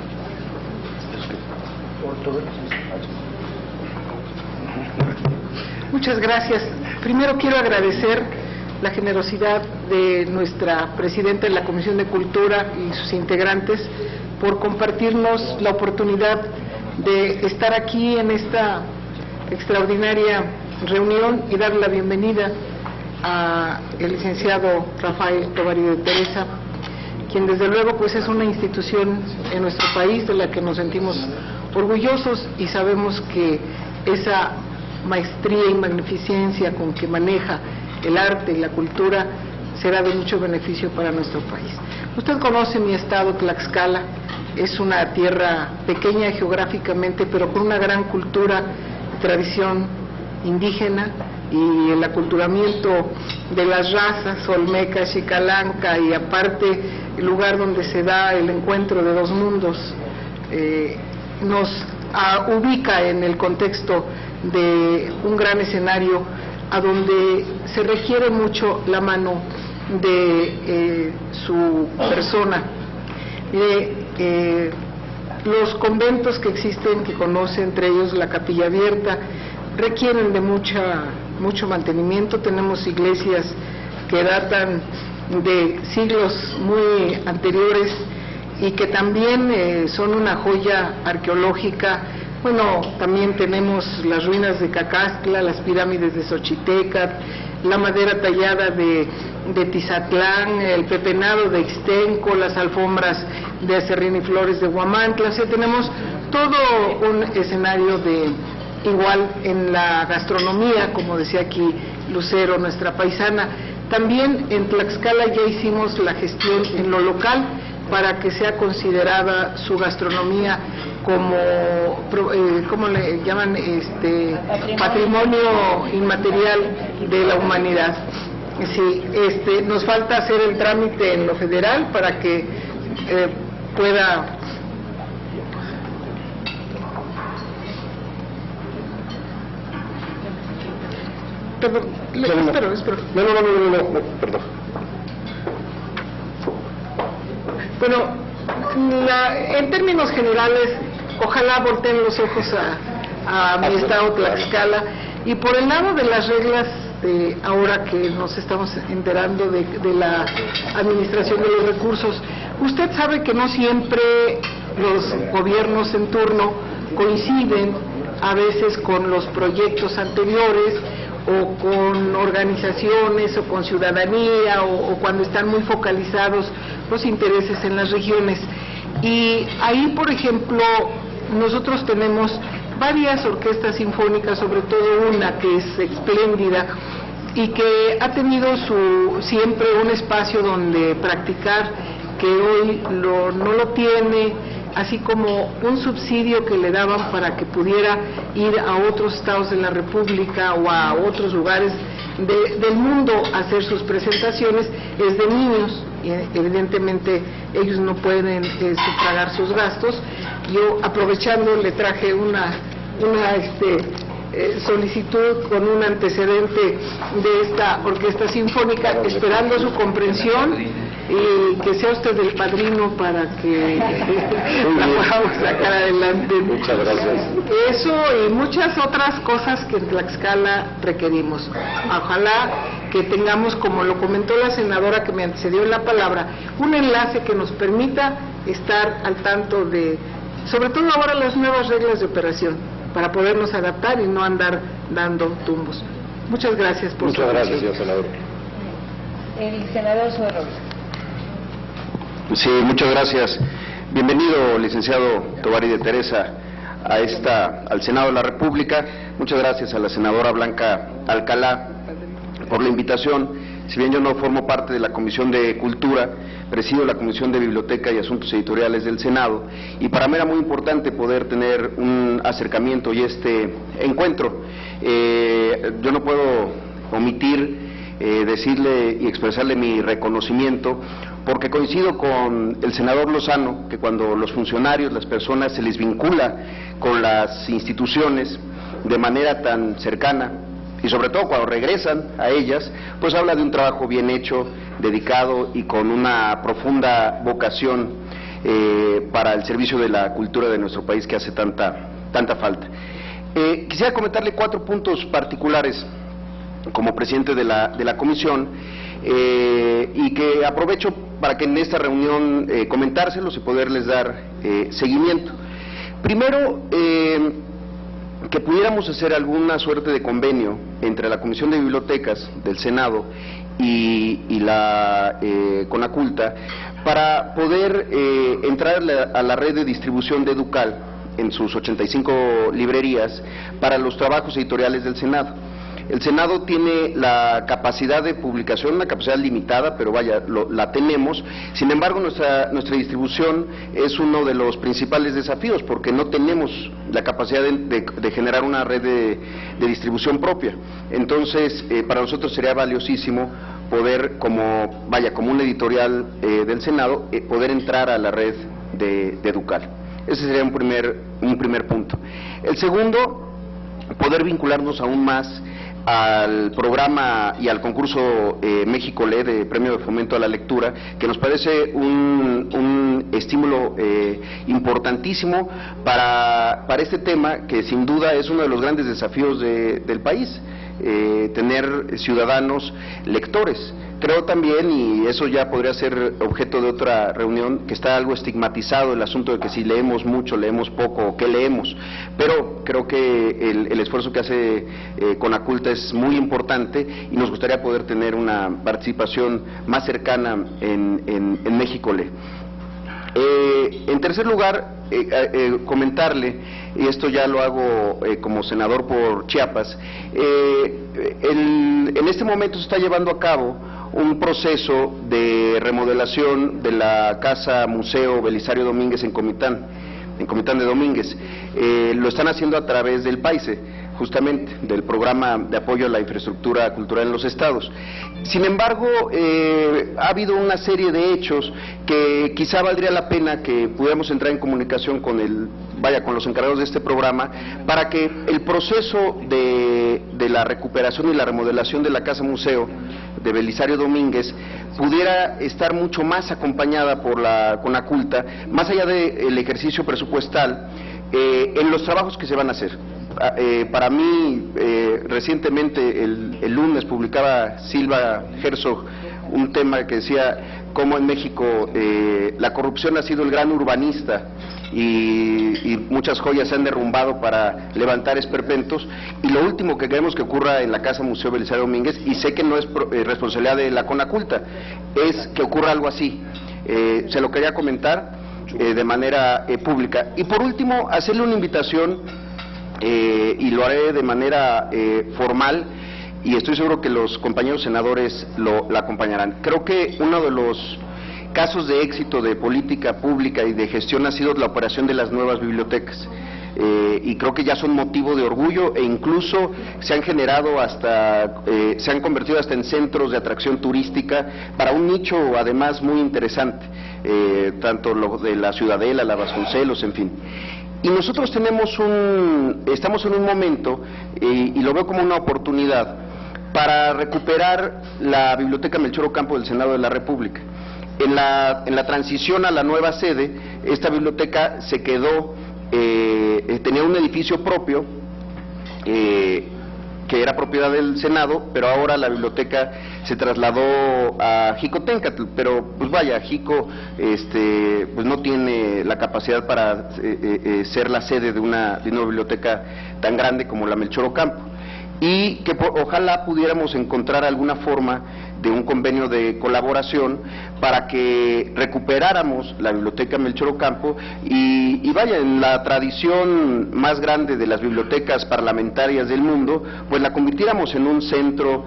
Muchas gracias. Primero quiero agradecer la generosidad de nuestra presidenta de la Comisión de Cultura y sus integrantes por compartirnos la oportunidad de estar aquí en esta extraordinaria reunión y dar la bienvenida al licenciado Rafael Tovar y de Teresa, quien desde luego pues es una institución en nuestro país de la que nos sentimos orgullosos y sabemos que esa maestría y magnificencia con que maneja el arte y la cultura será de mucho beneficio para nuestro país. Usted conoce mi estado, Tlaxcala, es una tierra pequeña geográficamente, pero con una gran cultura y tradición indígena, y el aculturamiento de las razas olmeca, xicalanca, y aparte el lugar donde se da el encuentro de dos mundos, nos ubica en el contexto de un gran escenario a donde se requiere mucho la mano de su persona. Los conventos que existen, que conoce, entre ellos la Capilla Abierta, requieren de mucho mantenimiento. Tenemos iglesias que datan de siglos muy anteriores y que también son una joya arqueológica. Bueno, también tenemos las ruinas de Cacastla, las pirámides de Xochitecatl, la madera tallada de Tizatlán, el pepenado de Ixtenco, las alfombras de Aserrín y Flores de Huamantla. O sea, tenemos todo un escenario de igual en la gastronomía, como decía aquí Lucero, nuestra paisana. También en Tlaxcala ya hicimos la gestión en lo local para que sea considerada su gastronomía como, ¿cómo le llaman? Patrimonio inmaterial de la humanidad. Sí, nos falta hacer el trámite en lo federal para que pueda... Perdón, espero. No, perdón. Bueno, en términos generales, ojalá volteen los ojos a mi estado Tlaxcala, y por el lado de las reglas, ahora que nos estamos enterando de la administración de los recursos, usted sabe que no siempre los gobiernos en turno coinciden a veces con los proyectos anteriores, o con organizaciones, o con ciudadanía, o cuando están muy focalizados los intereses en las regiones. Y ahí, por ejemplo, nosotros tenemos varias orquestas sinfónicas, sobre todo una que es espléndida y que ha tenido siempre un espacio donde practicar, que hoy no lo tiene, así como un subsidio que le daban para que pudiera ir a otros estados de la República o a otros lugares del mundo a hacer sus presentaciones, es de niños, y evidentemente ellos no pueden sufragar sus gastos. Yo, aprovechando, le traje una solicitud con un antecedente de esta orquesta sinfónica, esperando su comprensión y que sea usted el padrino para que la podamos sacar adelante. Muchas gracias. Eso y muchas otras cosas que en Tlaxcala requerimos. Ojalá que tengamos, como lo comentó la senadora que me antecedió en la palabra, un enlace que nos permita estar al tanto de, sobre todo ahora, las nuevas reglas de operación, para podernos adaptar y no andar dando tumbos. Muchas gracias por su atención. Muchas gracias, señor senador. El senador Suero. Sí, muchas gracias. Bienvenido, licenciado Tovari de Teresa, al Senado de la República. Muchas gracias a la senadora Blanca Alcalá por la invitación. Si bien yo no formo parte de la Comisión de Cultura, presido la Comisión de Biblioteca y Asuntos Editoriales del Senado, y para mí era muy importante poder tener un acercamiento y este encuentro. Yo no puedo omitir decirle y expresarle mi reconocimiento, porque coincido con el senador Lozano, que cuando los funcionarios, las personas, se les vincula con las instituciones de manera tan cercana, y sobre todo cuando regresan a ellas, pues habla de un trabajo bien hecho, dedicado y con una profunda vocación para el servicio de la cultura de nuestro país, que hace tanta falta. Quisiera comentarle 4 puntos particulares como presidente de la comisión, y que aprovecho para que en esta reunión comentárselos y poderles dar seguimiento. Primero, que pudiéramos hacer alguna suerte de convenio entre la Comisión de Bibliotecas del Senado y la Conaculta para poder entrar a la red de distribución de Educal en sus 85 librerías para los trabajos editoriales del Senado. El Senado tiene la capacidad de publicación, una capacidad limitada, pero vaya, la tenemos. Sin embargo, nuestra distribución es uno de los principales desafíos, porque no tenemos la capacidad de generar una red de distribución propia. Entonces, para nosotros sería valiosísimo poder, como un editorial del Senado, poder entrar a la red de Educal. Ese sería un primer punto. El segundo, poder vincularnos aún más al programa y al concurso México Lee de Premio de Fomento a la Lectura, que nos parece un estímulo importantísimo para este tema, que sin duda es uno de los grandes desafíos del país, tener ciudadanos lectores. Creo también, y eso ya podría ser objeto de otra reunión, que está algo estigmatizado el asunto de que si leemos mucho, leemos poco, o qué leemos, pero creo que el esfuerzo que hace Conaculta es muy importante y nos gustaría poder tener una participación más cercana en México Lee. En tercer lugar, comentarle, y esto ya lo hago como senador por Chiapas, en este momento se está llevando a cabo un proceso de remodelación de la Casa Museo Belisario Domínguez en Comitán de Domínguez. Lo están haciendo a través del PAICE, justamente, del Programa de Apoyo a la Infraestructura Cultural en los Estados. Sin embargo, ha habido una serie de hechos que quizá valdría la pena que pudiéramos entrar en comunicación con los encargados de este programa, para que el proceso de la recuperación y la remodelación de la Casa Museo de Belisario Domínguez pudiera estar mucho más acompañada por la Conaculta, más allá del ejercicio presupuestal, en los trabajos que se van a hacer. Para mí, recientemente, el lunes, publicaba Silva Herzog un tema que decía cómo en México la corrupción ha sido el gran urbanista y muchas joyas se han derrumbado para levantar esperpentos, y lo último que queremos que ocurra en la Casa Museo Belisario Domínguez, y sé que no es responsabilidad de la Conaculta, es que ocurra algo así. Se lo quería comentar de manera pública. Y por último, hacerle una invitación, y lo haré de manera formal, y estoy seguro que los compañeros senadores la acompañarán. Creo que uno de los casos de éxito de política pública y de gestión ha sido la operación de las nuevas bibliotecas. Y creo que ya son motivo de orgullo, e incluso se han convertido hasta en centros de atracción turística para un nicho además muy interesante, tanto lo de la Ciudadela, la Vasconcelos, en fin. Y nosotros estamos en un momento, y lo veo como una oportunidad, para recuperar la Biblioteca Melchor Ocampo del Senado de la República. En la transición a la nueva sede, esta biblioteca se quedó, tenía un edificio propio, que era propiedad del Senado, pero ahora la biblioteca se trasladó a Jicotencatl, pero pues vaya, Jico pues no tiene la capacidad para ser la sede de una biblioteca tan grande como la Melchor Ocampo, y que ojalá pudiéramos encontrar alguna forma de un convenio de colaboración para que recuperáramos la Biblioteca Melchor Ocampo y vaya, en la tradición más grande de las bibliotecas parlamentarias del mundo, pues la convirtiéramos en un centro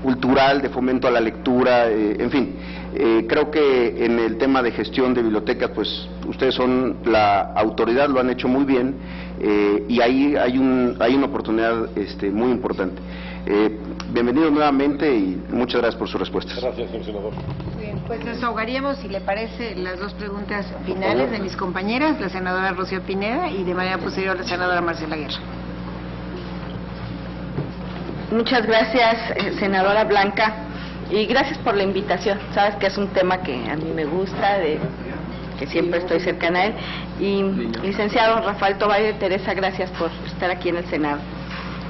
cultural de fomento a la lectura, en fin. Creo que en el tema de gestión de bibliotecas, pues ustedes son la autoridad, lo han hecho muy bien, y ahí hay una oportunidad muy importante. Bienvenidos nuevamente y muchas gracias por su respuesta. Gracias, señor senador. Muy bien, pues nos ahogaríamos, si le parece, las dos preguntas finales de mis compañeras, la senadora Rocío Pineda y de manera posterior la senadora Marcela Guerra. Muchas gracias, senadora Blanca, y gracias por la invitación. Sabes que es un tema que a mí me gusta, que siempre estoy cercana a él. Y licenciado Rafael Tovar de Teresa, gracias por estar aquí en el Senado.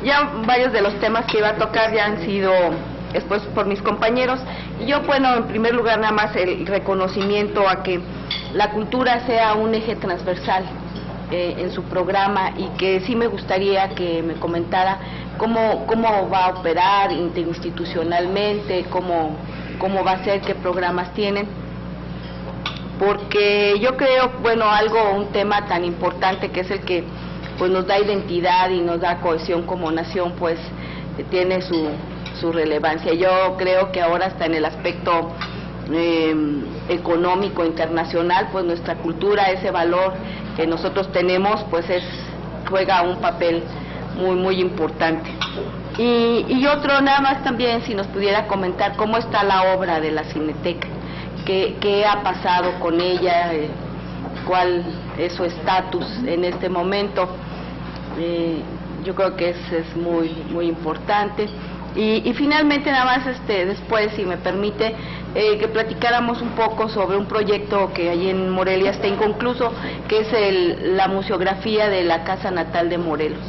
Ya varios de los temas que iba a tocar ya han sido expuestos por mis compañeros. Y yo, bueno, en primer lugar, nada más el reconocimiento a que la cultura sea un eje transversal en su programa, y que sí me gustaría que me comentara cómo va a operar interinstitucionalmente, cómo va a ser, qué programas tienen. Porque yo creo, bueno, un tema tan importante que es el que pues nos da identidad y nos da cohesión como nación, pues tiene su relevancia. Yo creo que ahora hasta en el aspecto económico internacional, pues nuestra cultura, ese valor que nosotros tenemos, pues juega un papel muy importante. Y otro, nada más también, si nos pudiera comentar cómo está la obra de la Cineteca, qué ha pasado con ella, cuál es su estatus en este momento. Yo creo que es muy importante. Y finalmente, nada más después, si me permite, que platicáramos un poco sobre un proyecto que allí en Morelia está inconcluso, que es la museografía de la casa natal de Morelos,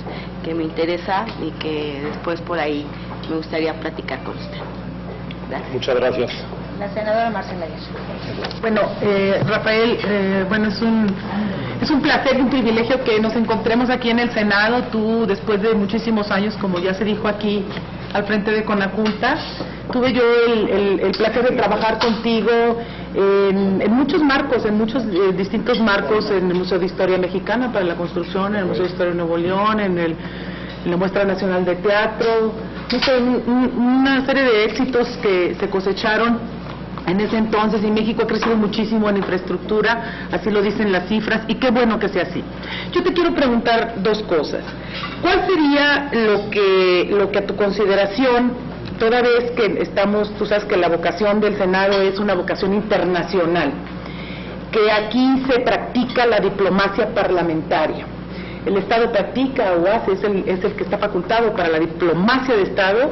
que me interesa y que después por ahí me gustaría platicar con usted. Gracias. Muchas gracias. La senadora Marcela Díaz. Bueno, Rafael, bueno, es un placer y un privilegio que nos encontremos aquí en el Senado. Tú, después de muchísimos años, como ya se dijo aquí, al frente de Conajunta, tuve yo el placer de trabajar contigo en muchos marcos, en muchos distintos marcos, en el Museo de Historia Mexicana para la Construcción, en el Museo de Historia de Nuevo León, en la Muestra Nacional de Teatro, una serie de éxitos que se cosecharon en ese entonces, y México ha crecido muchísimo en infraestructura, así lo dicen las cifras, y qué bueno que sea así. Yo te quiero preguntar dos cosas. ¿Cuál sería lo que a tu consideración, toda vez que tú sabes que la vocación del Senado es una vocación internacional, que aquí se practica la diplomacia parlamentaria? El Estado practica o hace, es el que está facultado para la diplomacia de Estado,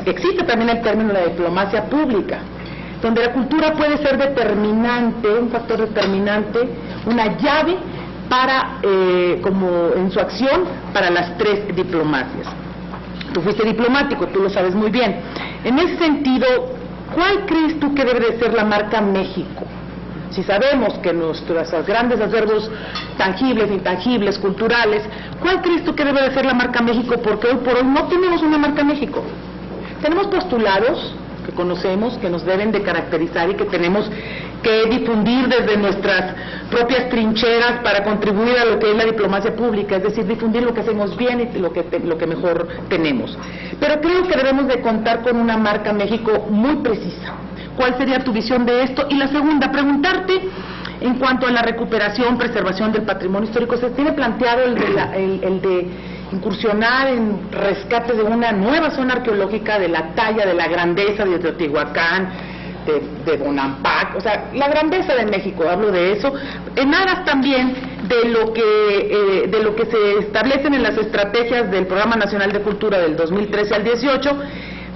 existe también el término de la diplomacia pública, donde la cultura puede ser determinante, un factor determinante, una llave para, como en su acción, para las tres diplomacias. Tú fuiste diplomático, tú lo sabes muy bien. En ese sentido, ¿cuál crees tú que debe de ser la marca México? Si sabemos que nuestros grandes acervos tangibles, intangibles, culturales, ¿cuál crees tú que debe de ser la marca México? Porque hoy por hoy no tenemos una marca México. Tenemos postulados que conocemos, que nos deben de caracterizar y que tenemos que difundir desde nuestras propias trincheras para contribuir a lo que es la diplomacia pública, es decir, difundir lo que hacemos bien y lo que mejor tenemos. Pero creo que debemos de contar con una marca México muy precisa. ¿Cuál sería tu visión de esto? Y la segunda, preguntarte en cuanto a la recuperación, preservación del patrimonio histórico. ¿Se tiene planteado el de incursionar en rescate de una nueva zona arqueológica de la talla, de la grandeza de Teotihuacán, de Bonampak, o sea, la grandeza de México, hablo de eso, en aras también de lo que se establecen en las estrategias del Programa Nacional de Cultura del 2013 al 18,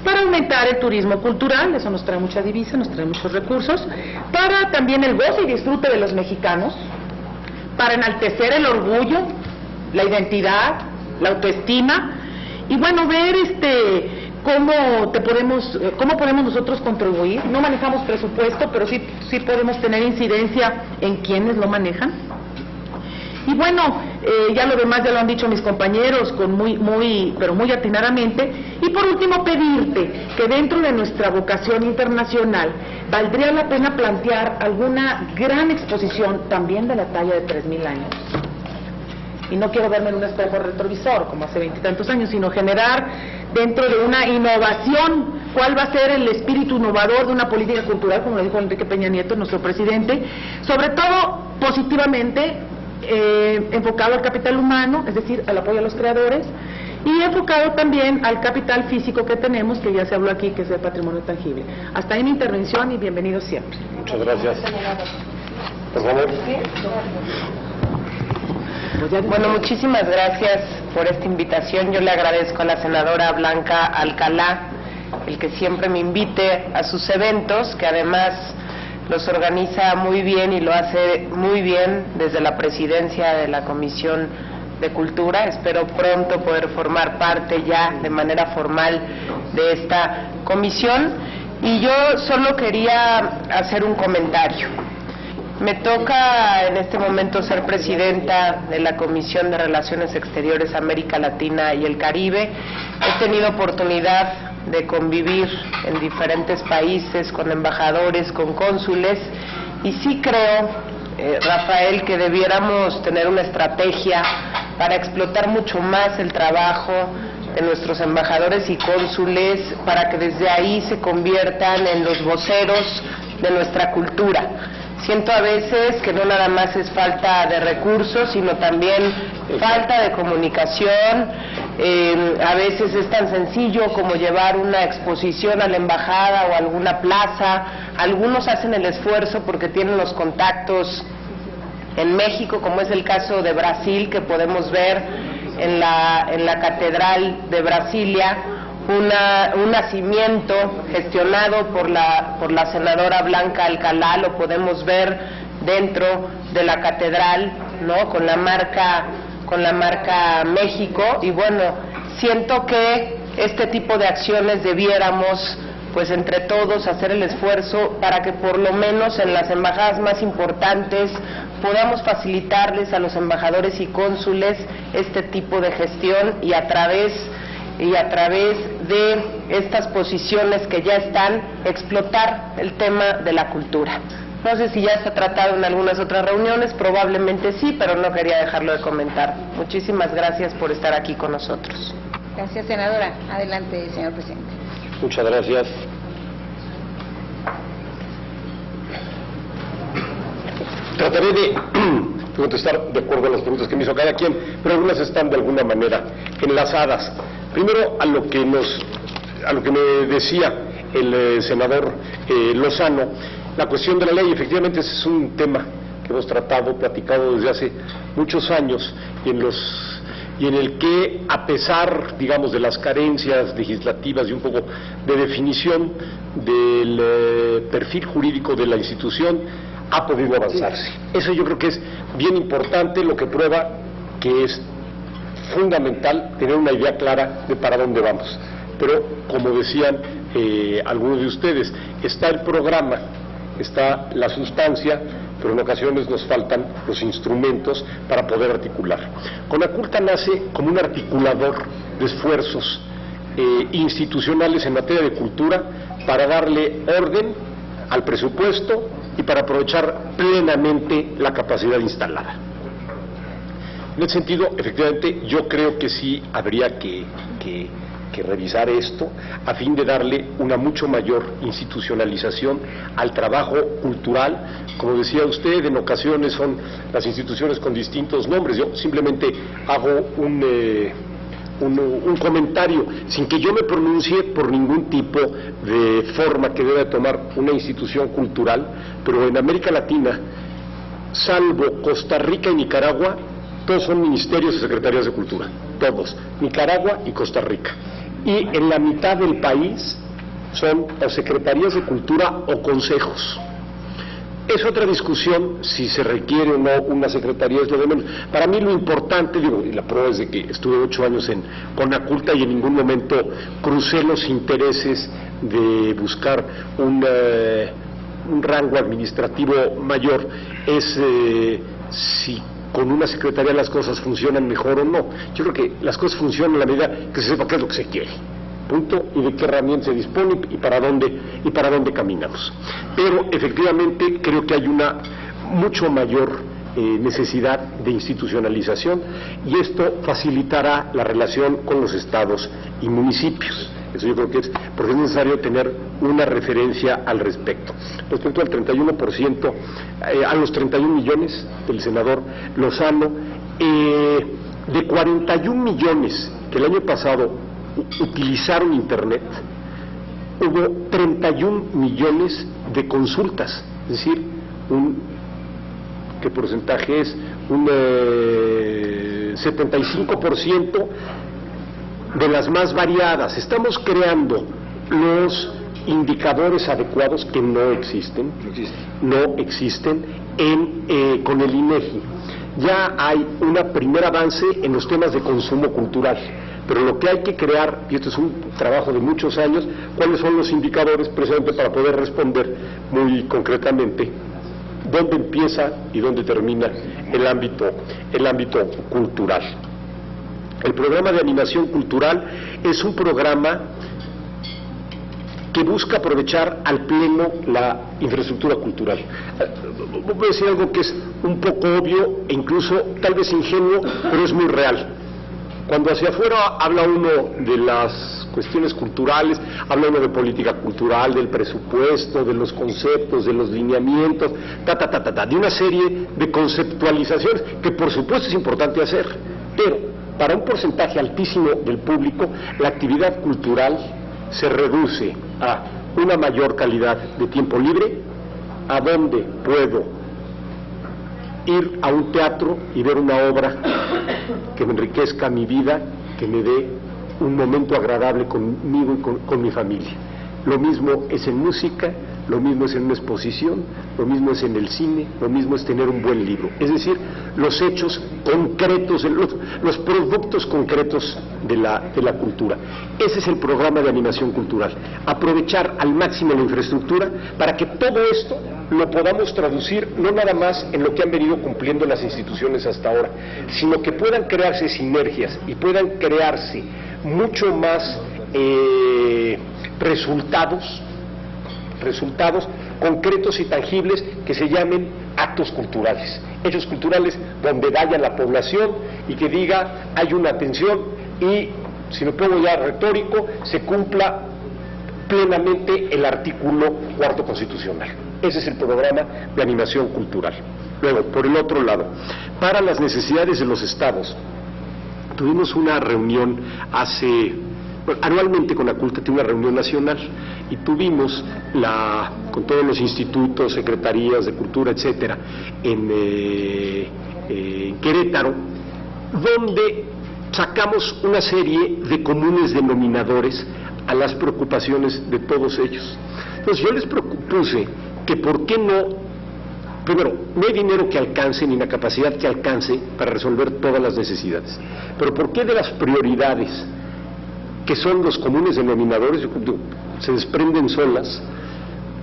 para aumentar el turismo cultural? Eso nos trae mucha divisa, nos trae muchos recursos, para también el goce y disfrute de los mexicanos, para enaltecer el orgullo, la identidad, la autoestima, y bueno, ver cómo podemos nosotros contribuir. No manejamos presupuesto, pero sí podemos tener incidencia en quienes lo manejan. Y bueno, ya lo demás ya lo han dicho mis compañeros pero muy atinadamente. Y por último, pedirte que dentro de nuestra vocación internacional valdría la pena plantear alguna gran exposición también de la talla de 3,000 años. Y no quiero verme en un espejo retrovisor como hace 20 y tantos años, sino generar dentro de una innovación cuál va a ser el espíritu innovador de una política cultural, como lo dijo Enrique Peña Nieto, nuestro presidente, sobre todo positivamente, enfocado al capital humano, es decir, al apoyo a los creadores, y enfocado también al capital físico que tenemos, que ya se habló aquí, que es el patrimonio tangible. Hasta ahí mi intervención y bienvenidos siempre. Muchas gracias. Por favor. Bueno, muchísimas gracias por esta invitación. Yo le agradezco a la senadora Blanca Alcalá el que siempre me invite a sus eventos, que además los organiza muy bien y lo hace muy bien desde la presidencia de la Comisión de Cultura. Espero pronto poder formar parte ya de manera formal de esta comisión. Y yo solo quería hacer un comentario. Me toca en este momento ser presidenta de la Comisión de Relaciones Exteriores América Latina y el Caribe. He tenido oportunidad de convivir en diferentes países con embajadores, con cónsules, y sí creo Rafael, que debiéramos tener una estrategia para explotar mucho más el trabajo de nuestros embajadores y cónsules, para que desde ahí se conviertan en los voceros de nuestra cultura. Siento a veces que no nada más es falta de recursos, sino también falta de comunicación. A veces es tan sencillo como llevar una exposición a la embajada o a alguna plaza. Algunos hacen el esfuerzo porque tienen los contactos en México, como es el caso de Brasil, que podemos ver en la Catedral de Brasilia, un nacimiento gestionado por la senadora Blanca Alcalá. Lo podemos ver dentro de la catedral, ¿no?, con la marca México. Y bueno, siento que este tipo de acciones debiéramos, pues entre todos, hacer el esfuerzo para que por lo menos en las embajadas más importantes podamos facilitarles a los embajadores y cónsules este tipo de gestión, y a través de estas posiciones que ya están, explotar el tema de la cultura. No sé si ya se ha tratado en algunas otras reuniones, probablemente sí, pero no quería dejarlo de comentar. Muchísimas gracias por estar aquí con nosotros. Gracias, senadora. Adelante, señor presidente. Muchas gracias. Trataré de contestar de acuerdo a las preguntas que me hizo cada quien, pero algunas están de alguna manera enlazadas. Primero, a lo que me decía el senador Lozano, la cuestión de la ley. Efectivamente, ese es un tema que hemos platicado desde hace muchos años, y en el que, a pesar, digamos, de las carencias legislativas y un poco de definición del perfil jurídico de la institución, ha podido avanzarse. Eso yo creo que es bien importante, lo que prueba que es fundamental tener una idea clara de para dónde vamos. Pero, como decían algunos de ustedes, está el programa, está la sustancia, pero en ocasiones nos faltan los instrumentos para poder articular. Conaculta nace como un articulador de esfuerzos institucionales en materia de cultura para darle orden al presupuesto y para aprovechar plenamente la capacidad instalada. En ese sentido, efectivamente, yo creo que sí habría que revisar esto a fin de darle una mucho mayor institucionalización al trabajo cultural. Como decía usted, en ocasiones son las instituciones con distintos nombres. Yo simplemente hago un comentario, sin que yo me pronuncie por ningún tipo de forma que deba tomar una institución cultural, pero en América Latina, salvo Costa Rica y Nicaragua, todos son ministerios y secretarías de cultura, todos, Nicaragua y Costa Rica. Y en la mitad del país son o secretarías de cultura o consejos. Es otra discusión si se requiere o no una secretaría, es lo de menos. Para mí lo importante, y la prueba es de que estuve 8 años en Conaculta y en ningún momento crucé los intereses de buscar un rango administrativo mayor, es si con una secretaría las cosas funcionan mejor o no. Yo creo que las cosas funcionan a la medida que se sepa qué es lo que se quiere. Punto, y de qué herramienta se dispone y para dónde caminamos. Pero efectivamente creo que hay una mucho mayor necesidad de institucionalización, y esto facilitará la relación con los estados y municipios. Eso yo creo que es, porque es necesario tener una referencia al respecto. Respecto al 31%, a los 31 millones del senador Lozano, de 41 millones que el año pasado utilizaron Internet, hubo 31 millones de consultas, es decir, ¿qué porcentaje es? Un 75% de las más variadas. Estamos creando los indicadores adecuados que no existen con el INEGI. Ya hay un primer avance en los temas de consumo cultural, pero lo que hay que crear, y esto es un trabajo de muchos años, cuáles son los indicadores precisamente para poder responder muy concretamente dónde empieza y dónde termina el ámbito cultural. El programa de animación cultural es un programa que busca aprovechar al pleno la infraestructura cultural. Voy a decir algo que es un poco obvio e incluso tal vez ingenuo, pero es muy real. Cuando hacia afuera habla uno de las cuestiones culturales, habla uno de política cultural, del presupuesto, de los conceptos, de los lineamientos, de una serie de conceptualizaciones que por supuesto es importante hacer, pero para un porcentaje altísimo del público la actividad cultural se reduce a una mayor calidad de tiempo libre, a dónde puedo ir a un teatro y ver una obra que me enriquezca mi vida, que me dé un momento agradable conmigo y con mi familia. Lo mismo es en música, lo mismo es en una exposición, lo mismo es en el cine, lo mismo es tener un buen libro. Es decir, los hechos concretos, los productos concretos de la cultura. Ese es el programa de animación cultural. Aprovechar al máximo la infraestructura para que todo esto lo podamos traducir no nada más en lo que han venido cumpliendo las instituciones hasta ahora, sino que puedan crearse sinergias y puedan crearse mucho más resultados concretos y tangibles que se llamen actos culturales, hechos culturales donde vaya la población y que diga hay una atención y, si me pongo ya retórico, se cumpla plenamente el artículo 4º constitucional. Ese es el programa de animación cultural. Luego, por el otro lado, para las necesidades de los estados, tuvimos una reunión anualmente con Aculta tiene una reunión nacional y tuvimos con todos los institutos, secretarías de cultura, etcétera, en Querétaro, donde sacamos una serie de comunes denominadores a las preocupaciones de todos ellos. Entonces yo les propuse que por qué no, primero, no hay dinero que alcance ni la capacidad que alcance para resolver todas las necesidades, pero por qué de las prioridades que son los comunes denominadores, se desprenden solas,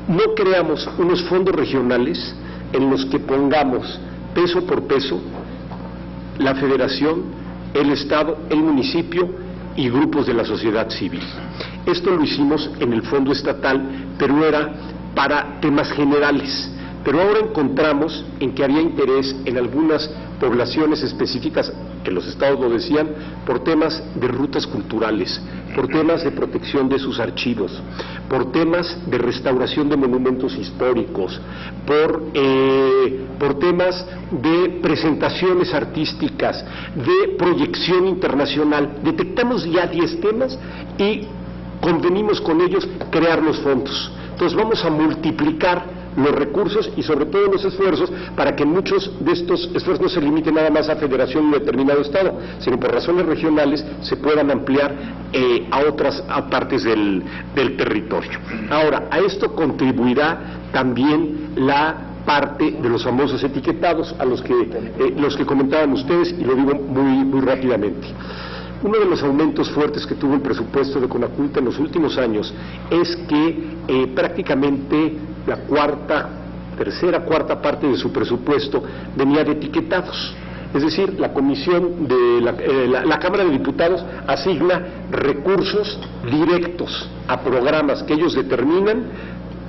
no creamos unos fondos regionales en los que pongamos peso por peso la federación, el estado, el municipio y grupos de la sociedad civil. Esto lo hicimos en el fondo estatal, pero era para temas generales. Pero ahora encontramos en que había interés en algunas poblaciones específicas, que los estados lo decían, por temas de rutas culturales, por temas de protección de sus archivos, por temas de restauración de monumentos históricos, por temas de presentaciones artísticas, de proyección internacional. Detectamos ya 10 temas y convenimos con ellos crear los fondos. Entonces vamos a multiplicar los recursos y sobre todo los esfuerzos para que muchos de estos esfuerzos no se limiten nada más a federación de un determinado estado, sino por razones regionales se puedan ampliar a otras partes del territorio. Ahora, a esto contribuirá también la parte de los famosos etiquetados, a los que comentaban ustedes, y lo digo muy rápidamente. Uno de los aumentos fuertes que tuvo el presupuesto de Conaculta en los últimos años es que prácticamente la tercera, cuarta parte de su presupuesto venía de etiquetados. Es decir, la comisión de la Cámara de Diputados asigna recursos directos a programas que ellos determinan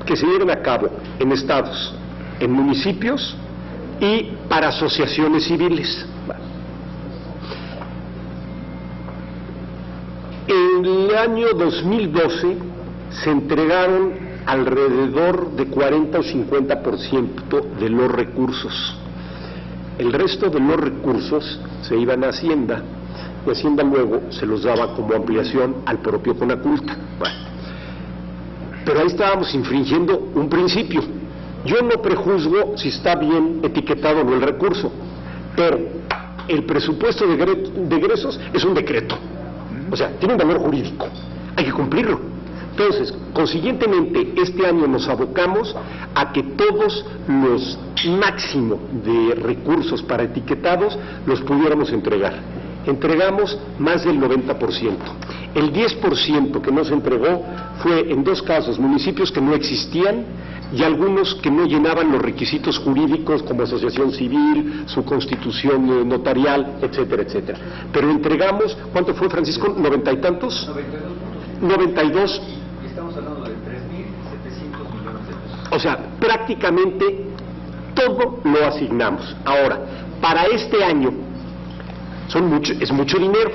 que se lleven a cabo en estados, en municipios y para asociaciones civiles. En el año 2012 se entregaron alrededor de 40 o 50% de los recursos. El resto de los recursos se iban a Hacienda y Hacienda luego se los daba como ampliación al propio Conaculta. Bueno, pero ahí estábamos infringiendo un principio. Yo no prejuzgo si está bien etiquetado o no el recurso, pero el presupuesto de egresos es un decreto. O sea, tiene un valor jurídico, hay que cumplirlo. Entonces, consiguientemente, este año nos abocamos a que todos los máximo de recursos para etiquetados los pudiéramos entregar. Entregamos más del 90%. El 10% que no se entregó fue, en dos casos, municipios que no existían y algunos que no llenaban los requisitos jurídicos como asociación civil, su constitución notarial, etcétera, etcétera. Pero entregamos, ¿cuánto fue, Francisco? ¿90 y tantos? 92. Y estamos hablando de 3 O sea, prácticamente todo lo asignamos. Ahora, para este año es mucho dinero.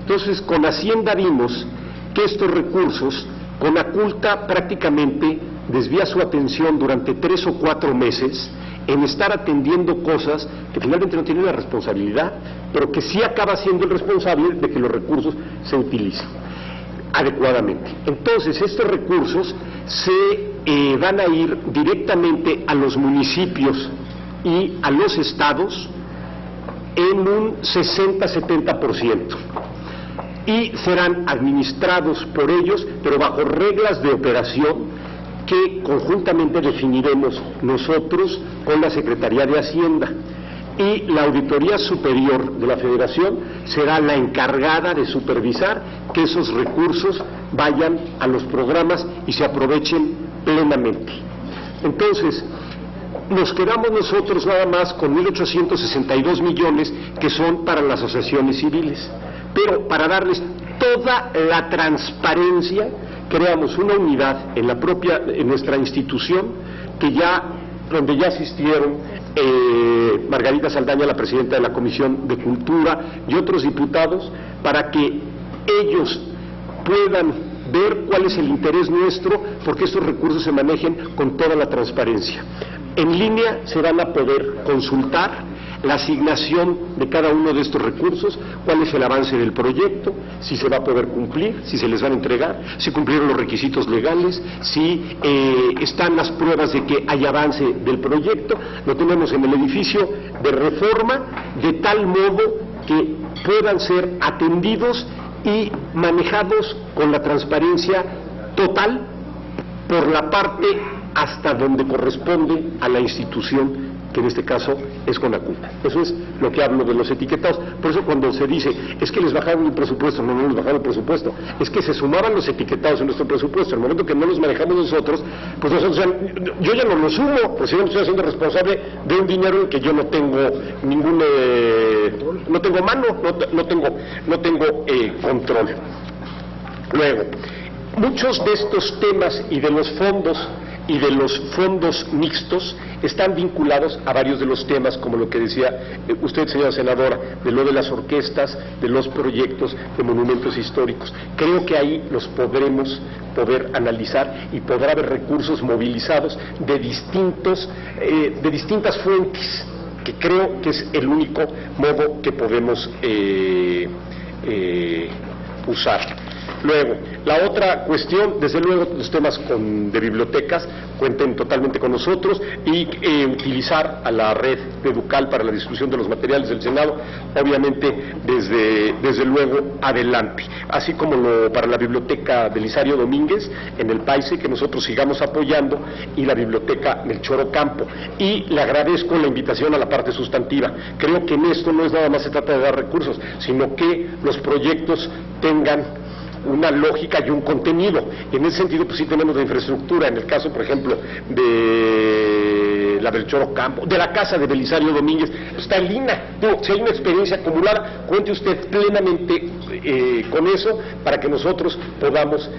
Entonces, con Hacienda vimos que estos recursos, Conaculta prácticamente desvía su atención durante 3 o 4 meses en estar atendiendo cosas que finalmente no tienen la responsabilidad, pero que sí acaba siendo el responsable de que los recursos se utilicen adecuadamente. Entonces, estos recursos se van a ir directamente a los municipios y a los estados en un 60-70%. Y serán administrados por ellos, pero bajo reglas de operación que conjuntamente definiremos nosotros con la Secretaría de Hacienda. Y la Auditoría Superior de la Federación será la encargada de supervisar que esos recursos vayan a los programas y se aprovechen plenamente. Entonces, nos quedamos nosotros nada más con 1.862 millones que son para las asociaciones civiles. Pero para darles toda la transparencia, creamos una unidad en nuestra institución donde ya asistieron Margarita Saldaña, la presidenta de la Comisión de Cultura, y otros diputados, para que ellos puedan ver cuál es el interés nuestro, porque estos recursos se manejen con toda la transparencia. En línea se van a poder consultar la asignación de cada uno de estos recursos, cuál es el avance del proyecto, si se va a poder cumplir, si se les van a entregar, si cumplieron los requisitos legales, si están las pruebas de que hay avance del proyecto. Lo tenemos en el edificio de Reforma, de tal modo que puedan ser atendidos y manejados con la transparencia total por la parte hasta donde corresponde a la institución, que en este caso es Conaculta. Eso es lo que hablo de los etiquetados. Por eso cuando se dice, es que les bajaron el presupuesto, no les bajaron el presupuesto, es que se sumaban los etiquetados en nuestro presupuesto. En el momento que no los manejamos nosotros, pues nosotros, yo ya no los sumo, pues yo no estoy haciendo responsable de un dinero en que yo no tengo no tengo mano, no tengo control. Luego, muchos de estos temas y de los fondos mixtos están vinculados a varios de los temas, como lo que decía usted, señora senadora, de lo de las orquestas, de los proyectos de monumentos históricos. Creo que ahí los podremos analizar y podrá haber recursos movilizados de distintas fuentes, que creo que es el único modo que podemos usar. Luego, la otra cuestión, desde luego, los temas de bibliotecas cuenten totalmente con nosotros y utilizar a la red de Educal para la distribución de los materiales del Senado, obviamente desde luego adelante, así como para la biblioteca de Lisario Domínguez en el Paise, que nosotros sigamos apoyando, y la biblioteca Melchor Ocampo. Y le agradezco la invitación a la parte sustantiva. Creo que en esto no es nada más se trata de dar recursos, sino que los proyectos tengan una lógica y un contenido, y en ese sentido pues sí tenemos la infraestructura. En el caso, por ejemplo, de la Melchor Ocampo, de la casa de Belisario Domínguez, pues está en línea. Si hay una experiencia acumulada, cuente usted plenamente con eso, para que nosotros podamos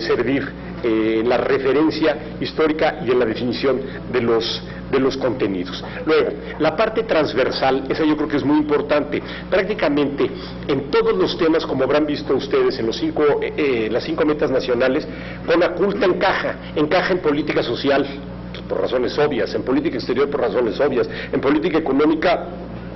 servir en la referencia histórica y en la definición de los contenidos. Luego, la parte transversal, esa yo creo que es muy importante. Prácticamente en todos los temas, como habrán visto ustedes en las 5 metas nacionales, Conaculta encaja en política social, pues por razones obvias, en política exterior por razones obvias, en política económica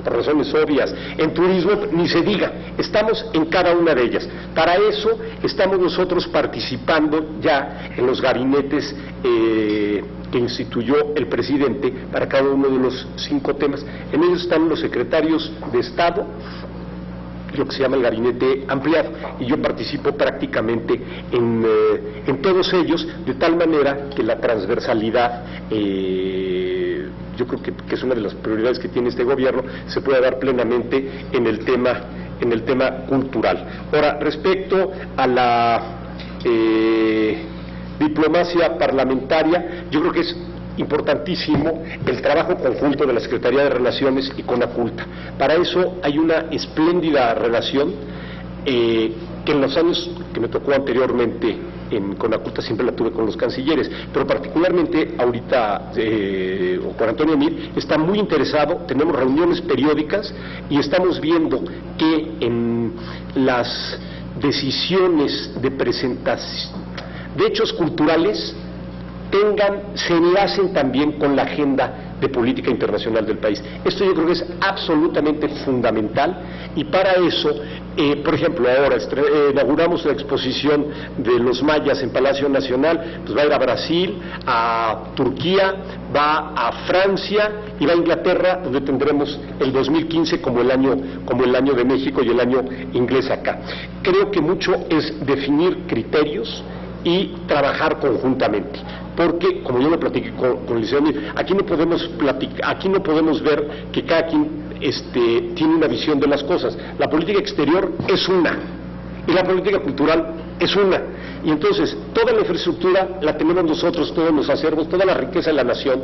por razones obvias, en turismo ni se diga. Estamos en cada una de ellas. Para eso estamos nosotros participando ya en los gabinetes que instituyó el presidente para cada uno de los 5 temas. En ellos están los secretarios de Estado, lo que se llama el gabinete ampliado, y yo participo prácticamente en todos ellos, de tal manera que la transversalidad, yo creo que es una de las prioridades que tiene este gobierno, se pueda dar plenamente en el tema cultural. Ahora, respecto a la diplomacia parlamentaria, yo creo que es importantísimo el trabajo conjunto de la Secretaría de Relaciones y Conaculta. Para eso hay una espléndida relación que en los años que me tocó anteriormente en Conaculta siempre la tuve con los cancilleres, pero particularmente ahorita Juan Antonio Mir está muy interesado, tenemos reuniones periódicas y estamos viendo que en las decisiones de presentación de hechos culturales se enlacen también con la agenda de política internacional del país. Esto yo creo que es absolutamente fundamental y para eso, por ejemplo, ahora inauguramos la exposición de los mayas en Palacio Nacional, pues va a ir a Brasil, a Turquía, va a Francia y va a Inglaterra, donde tendremos el 2015 como el año de México y el año inglés acá. Creo que mucho es definir criterios y trabajar conjuntamente, porque como yo lo platiqué con el licenciado Mir, aquí no podemos ver que cada quien tiene una visión de las cosas. La política exterior es una y la política cultural es una, y entonces toda la infraestructura la tenemos nosotros, todos los acervos, toda la riqueza de la nación.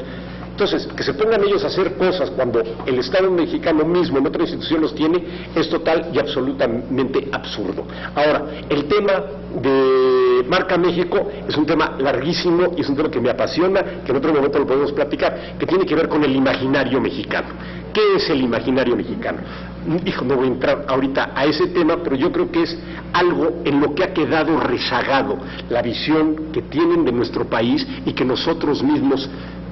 Entonces, que se pongan ellos a hacer cosas cuando el Estado mexicano mismo en otra institución los tiene, es total y absolutamente absurdo. Ahora, el tema de Marca México es un tema larguísimo y es un tema que me apasiona, que en otro momento lo podemos platicar, que tiene que ver con el imaginario mexicano. ¿Qué es el imaginario mexicano? No voy a entrar ahorita a ese tema, pero yo creo que es algo en lo que ha quedado rezagado la visión que tienen de nuestro país y que nosotros mismos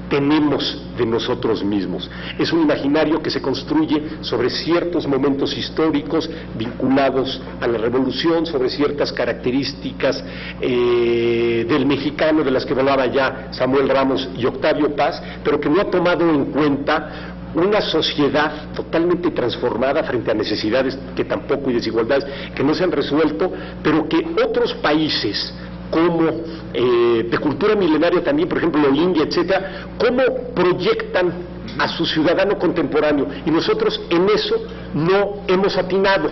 tenemos de nosotros mismos. Es un imaginario que se construye sobre ciertos momentos históricos vinculados a la revolución, sobre ciertas características del mexicano, de las que hablaba ya Samuel Ramos y Octavio Paz, pero que no ha tomado en cuenta una sociedad totalmente transformada frente a necesidades que tampoco y desigualdades que no se han resuelto, pero que otros países como de cultura milenaria también, por ejemplo la India, etcétera, cómo proyectan a su ciudadano contemporáneo, y nosotros en eso no hemos atinado.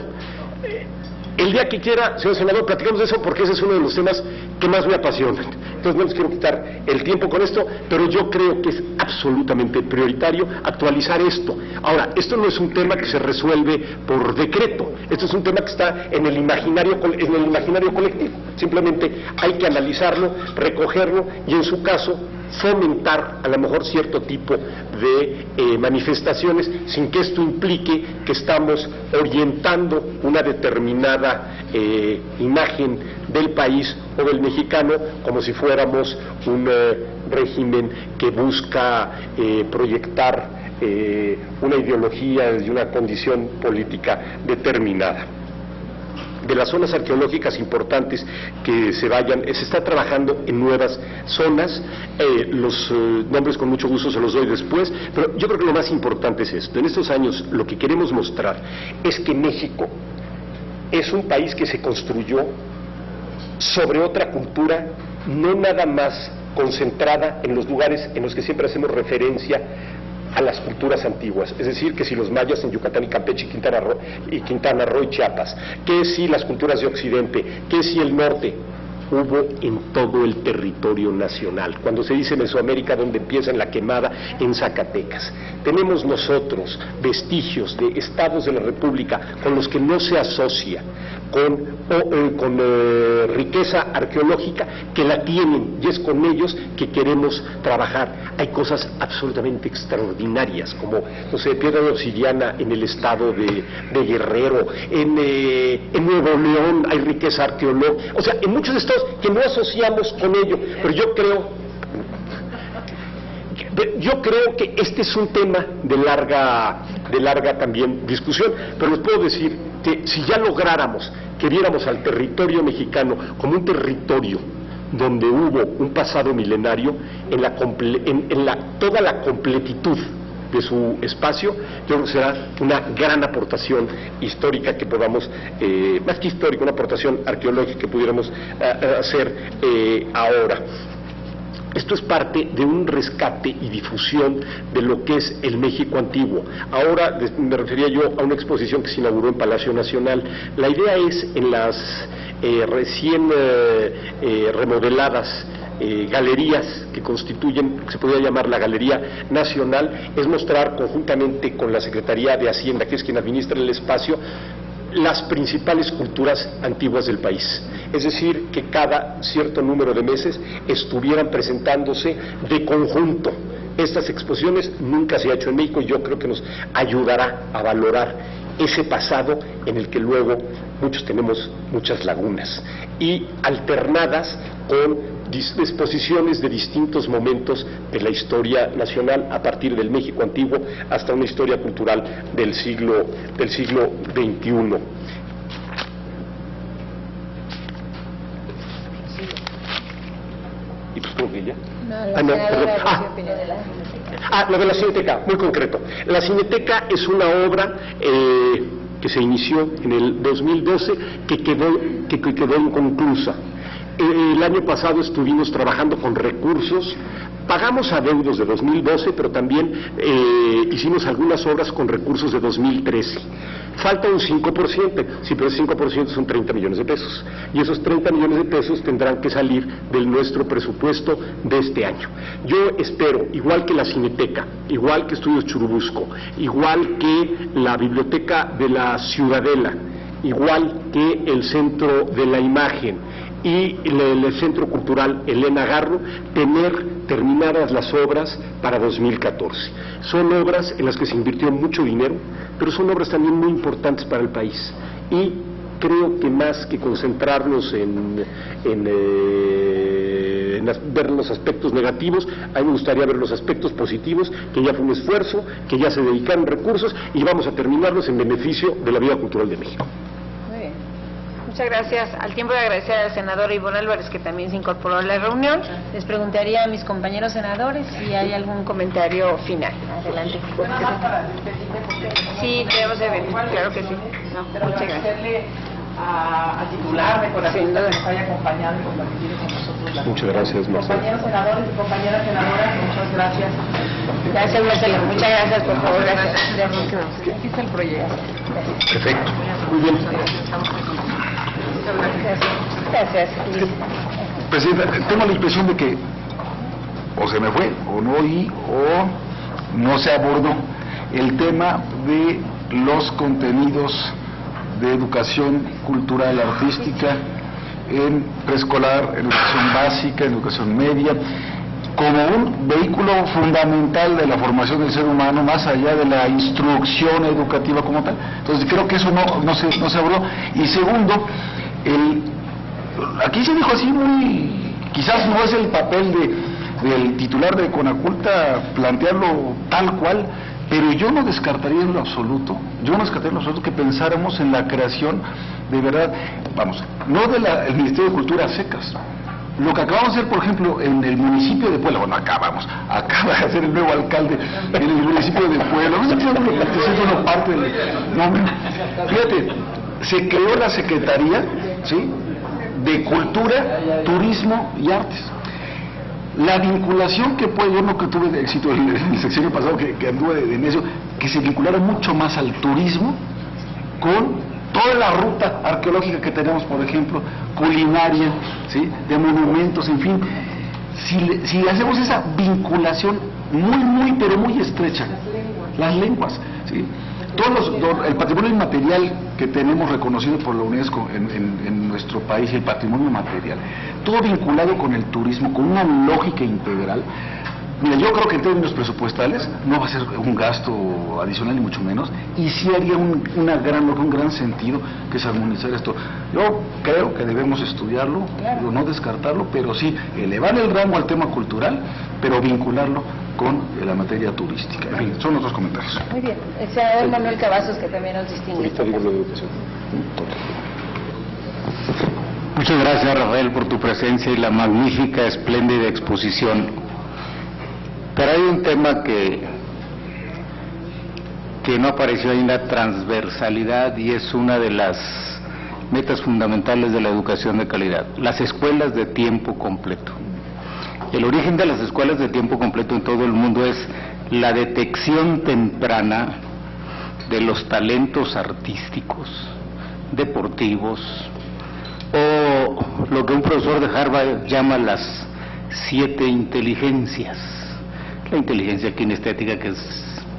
El día que quiera, señor senador, platicamos de eso, porque ese es uno de los temas que más me apasionan. Entonces no les quiero quitar el tiempo con esto, pero yo creo que es absolutamente prioritario actualizar esto. Ahora, esto no es un tema que se resuelve por decreto, esto es un tema que está en el imaginario colectivo. Simplemente hay que analizarlo, recogerlo y en su caso fomentar a lo mejor cierto tipo de manifestaciones, sin que esto implique que estamos orientando una determinada imagen del país o del mexicano como si fuéramos un régimen que busca proyectar una ideología desde una condición política determinada. De las zonas arqueológicas importantes que se está trabajando en nuevas zonas, los nombres con mucho gusto se los doy después, pero yo creo que lo más importante es esto. En estos años lo que queremos mostrar es que México es un país que se construyó sobre otra cultura, no nada más concentrada en los lugares en los que siempre hacemos referencia a las culturas antiguas, es decir, que si los mayas en Yucatán y Campeche y Quintana Roo y Chiapas, que si las culturas de Occidente, que si el norte, hubo en todo el territorio nacional. Cuando se dice Mesoamérica, donde empieza en La Quemada, en Zacatecas. Tenemos nosotros vestigios de estados de la República con los que no se asocia con riqueza arqueológica, que la tienen, y es con ellos que queremos trabajar. Hay cosas absolutamente extraordinarias, como, no sé, piedra de obsidiana en el estado de Guerrero, en Nuevo León hay riqueza arqueológica, o sea, en muchos estados que no asociamos con ello, pero yo creo que este es un tema de larga también discusión, pero les puedo decir que si ya lográramos que viéramos al territorio mexicano como un territorio donde hubo un pasado milenario en toda la completitud de su espacio, yo creo que será una gran aportación histórica que podamos, más que histórica, una aportación arqueológica que pudiéramos hacer ahora. Esto es parte de un rescate y difusión de lo que es el México antiguo. Ahora me refería yo a una exposición que se inauguró en Palacio Nacional. La idea es, en las recién remodeladas galerías que constituyen, que se podría llamar la Galería Nacional, es mostrar conjuntamente con la Secretaría de Hacienda, que es quien administra el espacio, las principales culturas antiguas del país. Es decir, que cada cierto número de meses estuvieran presentándose de conjunto. Estas exposiciones nunca se ha hecho en México y yo creo que nos ayudará a valorar ese pasado en el que luego muchos tenemos muchas lagunas, y alternadas con exposiciones de distintos momentos de la historia nacional, a partir del México antiguo hasta una historia cultural del siglo XXI. ¿Y pues cómo que ya? Lo de la Cineteca, muy concreto. La Cineteca es una obra que se inició en el 2012, que quedó inconclusa. El año pasado estuvimos trabajando con recursos, pagamos adeudos de 2012, pero también hicimos algunas obras con recursos de 2013. Falta un 5%, sí, pero ese 5% son 30 millones de pesos, y esos 30 millones de pesos tendrán que salir de nuestro presupuesto de este año. Yo espero, igual que la Cineteca, igual que Estudios Churubusco, igual que la Biblioteca de la Ciudadela, igual que el Centro de la Imagen y el Centro Cultural Elena Garro, tener terminadas las obras para 2014. Son obras en las que se invirtió mucho dinero, pero son obras también muy importantes para el país, y creo que más que concentrarnos en ver los aspectos negativos, a mí me gustaría ver los aspectos positivos, que ya fue un esfuerzo, que ya se dedicaron recursos y vamos a terminarlos en beneficio de la vida cultural de México. Muchas gracias. Al tiempo de agradecer al senador Ivonne Álvarez, que también se incorporó a la reunión, les preguntaría a mis compañeros senadores si hay algún comentario final. Adelante. Sí, tenemos evento, claro que sí. No, muchas gracias. A titular de Corazón que nos haya acompañado y compartir con nosotros. Muchas gracias, Marcelo. Compañeros senadores y compañeras senadoras, muchas gracias. Gracias, Marcelo. Muchas gracias, por favor. Gracias. Aquí está el proyecto. Perfecto. Muy bien. Gracias. Presidenta, tengo la impresión de que o se me fue, o no oí, o no se abordó el tema de los contenidos de educación cultural artística en preescolar, en educación básica, en educación media, como un vehículo fundamental de la formación del ser humano, más allá de la instrucción educativa como tal. Entonces creo que eso no se abordó. Y segundo, aquí se dijo así muy, quizás no es el papel del titular de Conaculta plantearlo tal cual, pero yo no descartaría en lo absoluto, que pensáramos en la creación de verdad, vamos, no del Ministerio de Cultura a secas. Lo que acabamos de hacer, por ejemplo, en el municipio de Puebla, acaba de hacer el nuevo alcalde en el municipio de Puebla, fíjate, se creó la Secretaría, ¿sí?, de Cultura, Turismo y Artes. La vinculación que puede, yo no que tuve éxito en el sexenio pasado, que anduve de necio, que se vinculara mucho más al turismo con toda la ruta arqueológica que tenemos, por ejemplo, culinaria, ¿sí?, de monumentos, en fin. Si hacemos esa vinculación pero muy estrecha, las lenguas, ¿sí?, el patrimonio inmaterial que tenemos reconocido por la UNESCO en nuestro país, el patrimonio material, todo vinculado con el turismo, con una lógica integral. Mira, yo creo que en términos presupuestales no va a ser un gasto adicional ni mucho menos, y sí haría un gran sentido que se armonizara esto. Yo creo que debemos estudiarlo, no descartarlo, pero sí elevar el rango al tema cultural, pero vincularlo con la materia turística. En fin, son otros comentarios. Muy bien. El senador Manuel Cavazos, que también nos distingue. Muchas gracias, Rafael, por tu presencia y la magnífica, espléndida exposición. Pero hay un tema que no apareció ahí, en la transversalidad, y es una de las metas fundamentales de la educación de calidad: las escuelas de tiempo completo. El origen de las escuelas de tiempo completo en todo el mundo es la detección temprana de los talentos artísticos, deportivos, o lo que un profesor de Harvard llama las 7 inteligencias. La inteligencia kinestética, que es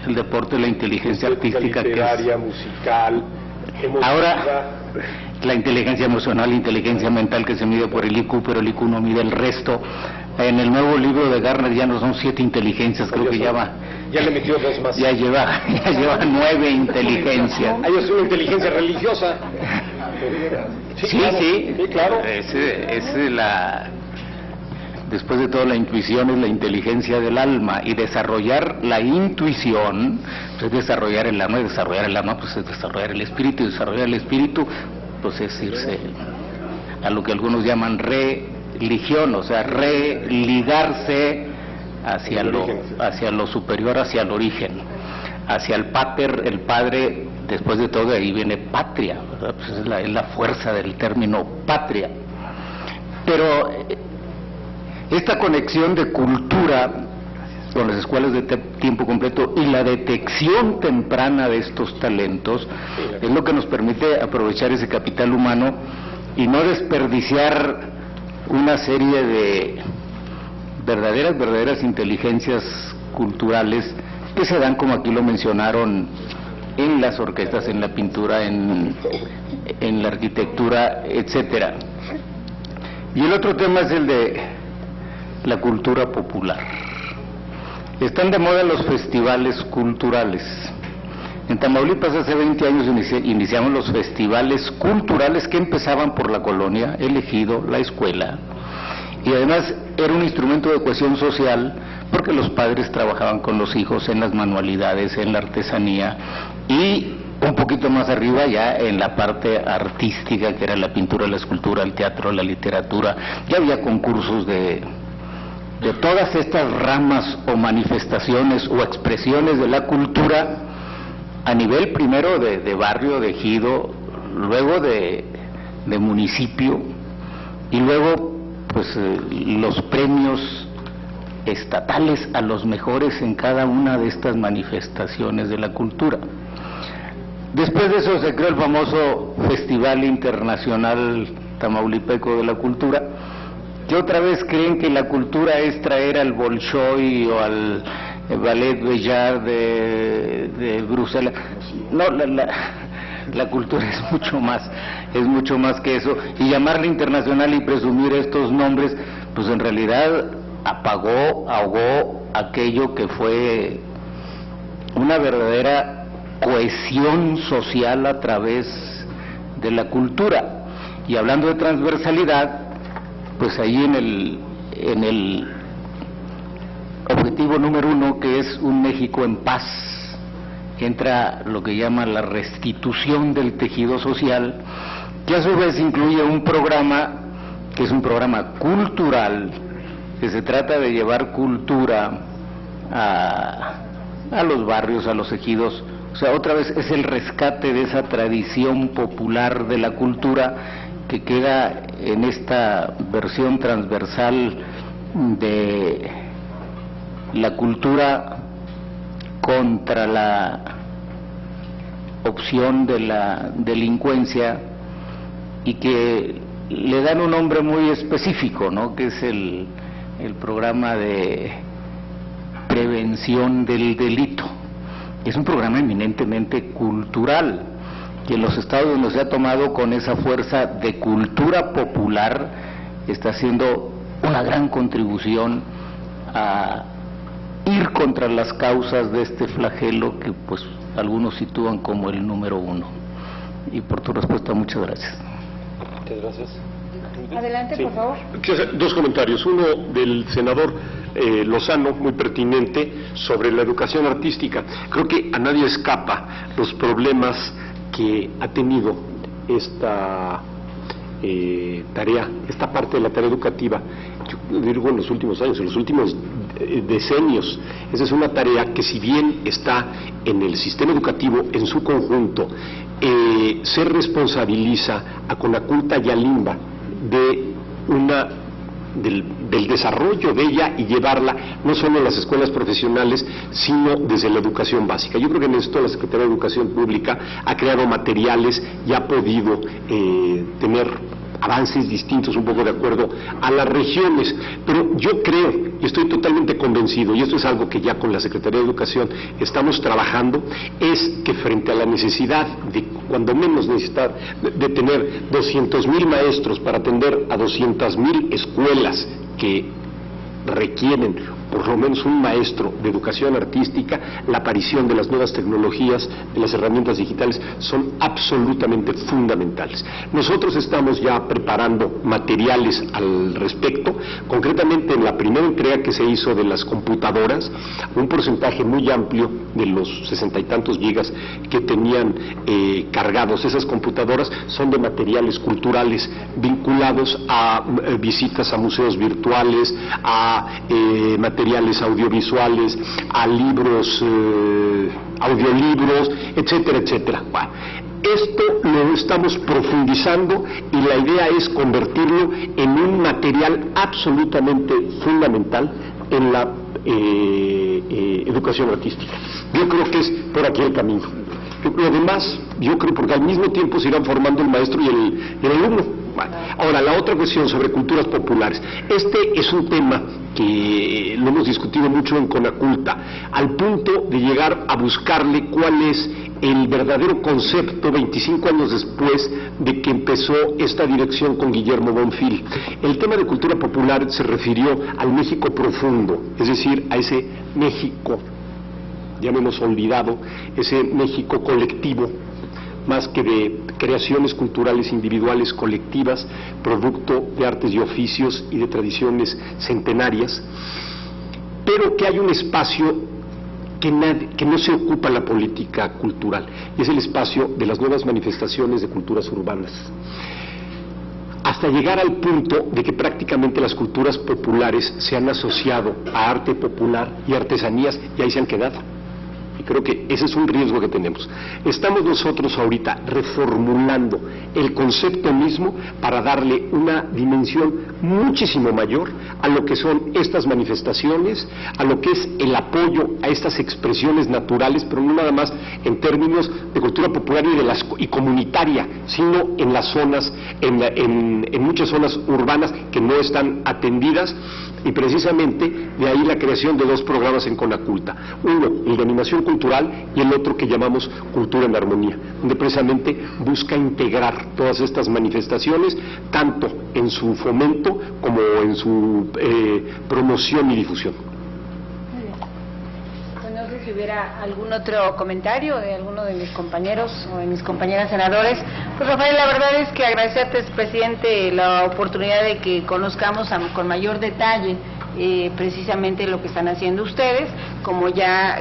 el deporte; la inteligencia artística, literaria, que es musical, Ahora, la inteligencia emocional, la inteligencia mental que se mide por el IQ, pero el IQ no mide el resto. En el nuevo libro de Garner ya no son 7 inteligencias, creo que ya va. Ya le metió 2 más. Ya lleva 9 inteligencias. Hay una inteligencia religiosa. Sí, claro. Después de todo, la intuición es la inteligencia del alma, y desarrollar la intuición pues es desarrollar el alma, y desarrollar el alma pues es desarrollar el espíritu, y desarrollar el espíritu pues es irse a lo que algunos llaman religión, o sea, religarse hacia lo superior, hacia el origen, hacia el pater, el padre. Después de todo, de ahí viene patria, ¿verdad? Pues es la fuerza del término patria. Pero esta conexión de cultura con las escuelas de tiempo completo y la detección temprana de estos talentos es lo que nos permite aprovechar ese capital humano y no desperdiciar una serie de verdaderas inteligencias culturales que se dan, como aquí lo mencionaron, en las orquestas, en la pintura, en la arquitectura, etcétera. Y el otro tema es el de la cultura popular. Están de moda los festivales culturales. En Tamaulipas hace 20 años iniciamos los festivales culturales que empezaban por la colonia, el ejido, la escuela, y además era un instrumento de cohesión social porque los padres trabajaban con los hijos en las manualidades, en la artesanía, y un poquito más arriba ya en la parte artística, que era la pintura, la escultura, el teatro, la literatura. Ya había concursos de todas estas ramas o manifestaciones o expresiones de la cultura a nivel primero de barrio, de ejido, luego de municipio, y luego pues los premios estatales a los mejores en cada una de estas manifestaciones de la cultura. Después de eso se creó el famoso Festival Internacional Tamaulipeco de la Cultura, que otra vez creen que la cultura es traer al Bolshoi o al Ballet Béjart de Bruselas. No, la cultura es mucho más que eso, y llamarla internacional y presumir estos nombres, pues en realidad ahogó aquello que fue una verdadera cohesión social a través de la cultura. Y hablando de transversalidad, pues ahí en el objetivo número 1, que es un México en paz, entra lo que llama la restitución del tejido social, que a su vez incluye un programa que es un programa cultural, que se trata de llevar cultura a los barrios, a los ejidos. O sea, otra vez es el rescate de esa tradición popular de la cultura que queda en esta versión transversal de la cultura contra la opción de la delincuencia, y que le dan un nombre muy específico, ¿no?, que es el programa de prevención del delito. Es un programa eminentemente cultural, y en los estados donde se ha tomado con esa fuerza de cultura popular está haciendo una gran contribución a ir contra las causas de este flagelo que pues algunos sitúan como el número 1. Y por tu respuesta, muchas gracias. Muchas gracias. Adelante, por favor. Quiero hacer 2 comentarios. Uno del senador Lozano, muy pertinente, sobre la educación artística. Creo que a nadie escapa los problemas que ha tenido esta tarea, esta parte de la tarea educativa, yo digo en los últimos años, en los últimos decenios. Esa es una tarea que, si bien está en el sistema educativo en su conjunto, se responsabiliza a Conaculta y a Limba del desarrollo de ella y llevarla no solo a las escuelas profesionales, sino desde la educación básica. Yo creo que en esto la Secretaría de Educación Pública ha creado materiales y ha podido tener avances distintos, un poco de acuerdo a las regiones, pero yo creo y estoy totalmente convencido convencido, y esto es algo que ya con la Secretaría de Educación estamos trabajando, es que frente a la necesidad de, cuando menos necesidad, de tener 200,000 maestros para atender a 200,000 escuelas que requieren por lo menos un maestro de educación artística, la aparición de las nuevas tecnologías, de las herramientas digitales, son absolutamente fundamentales. Nosotros estamos ya preparando materiales al respecto, concretamente en la primera entrega que se hizo de las computadoras, un porcentaje muy amplio de los 60 y tantos gigas que tenían cargados esas computadoras son de materiales culturales vinculados a visitas a museos virtuales, a materiales audiovisuales, a libros, audiolibros, etcétera, etcétera. Bueno, esto lo estamos profundizando y la idea es convertirlo en un material absolutamente fundamental en la educación artística. Yo creo que es por aquí el camino. Lo demás, yo creo, porque al mismo tiempo se irán formando el maestro y el alumno. Ahora, la otra cuestión sobre culturas populares. Este es un tema que lo hemos discutido mucho en Conaculta, al punto de llegar a buscarle cuál es el verdadero concepto 25 años después de que empezó esta dirección con Guillermo Bonfil. El tema de cultura popular se refirió al México profundo, es decir, a ese México, ya no hemos olvidado, ese México colectivo, más que de creaciones culturales individuales colectivas, producto de artes y oficios y de tradiciones centenarias, pero que hay un espacio que no se ocupa la política cultural, y es el espacio de las nuevas manifestaciones de culturas urbanas, hasta llegar al punto de que prácticamente las culturas populares se han asociado a arte popular y artesanías, y ahí se han quedado. Y creo que ese es un riesgo que tenemos. Estamos nosotros ahorita reformulando el concepto mismo para darle una dimensión muchísimo mayor a lo que son estas manifestaciones, a lo que es el apoyo a estas expresiones naturales, pero no nada más en términos de cultura popular y comunitaria, sino en las zonas, en muchas zonas urbanas que no están atendidas, y precisamente de ahí la creación de dos programas en Conaculta, uno, el de animación cultural, y el otro que llamamos Cultura en Armonía, donde precisamente busca integrar todas estas manifestaciones, tanto en su fomento como en su promoción y difusión. Muy bien. Pues no sé si hubiera algún otro comentario de alguno de mis compañeros o de mis compañeras senadores. Pues Rafael, la verdad es que agradecerte, presidente, la oportunidad de que conozcamos con mayor detalle precisamente lo que están haciendo ustedes. Como ya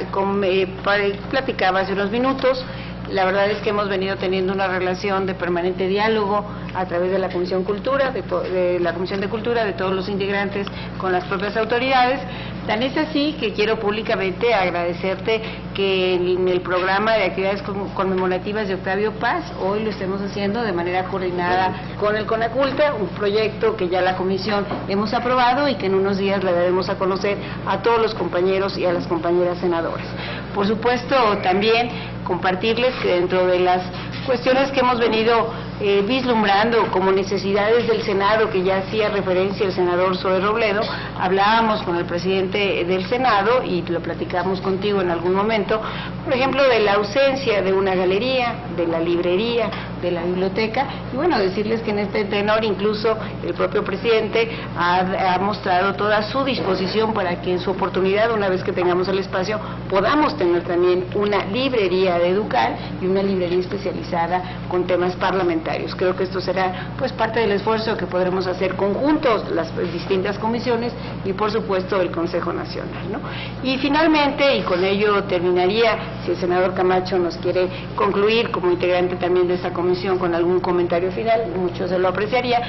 platicaba hace unos minutos, la verdad es que hemos venido teniendo una relación de permanente diálogo a través de la Comisión Cultura, de la Comisión de Cultura, de todos los integrantes con las propias autoridades. Tan es así que quiero públicamente agradecerte que en el programa de actividades conmemorativas de Octavio Paz, hoy lo estemos haciendo de manera coordinada con el Conaculta, un proyecto que ya la Comisión hemos aprobado y que en unos días le daremos a conocer a todos los compañeros y a las compañeras senadoras. Por supuesto, también compartirles que dentro de las cuestiones que hemos venido vislumbrando como necesidades del Senado, que ya hacía referencia el senador Zoe Robledo, hablábamos con el presidente del Senado y lo platicamos contigo en algún momento, por ejemplo, de la ausencia de una galería, de la librería, de la biblioteca, y bueno, decirles que en este tenor incluso el propio presidente ha mostrado toda su disposición para que en su oportunidad, una vez que tengamos el espacio, podamos tener también una librería de Educal y una librería especializada con temas parlamentarios. Creo que esto será pues parte del esfuerzo que podremos hacer conjuntos las distintas comisiones y por supuesto el Consejo Nacional, ¿no? Y finalmente, y con ello terminaría, si el senador Camacho nos quiere concluir como integrante también de esta comisión con algún comentario final, mucho se lo apreciaría,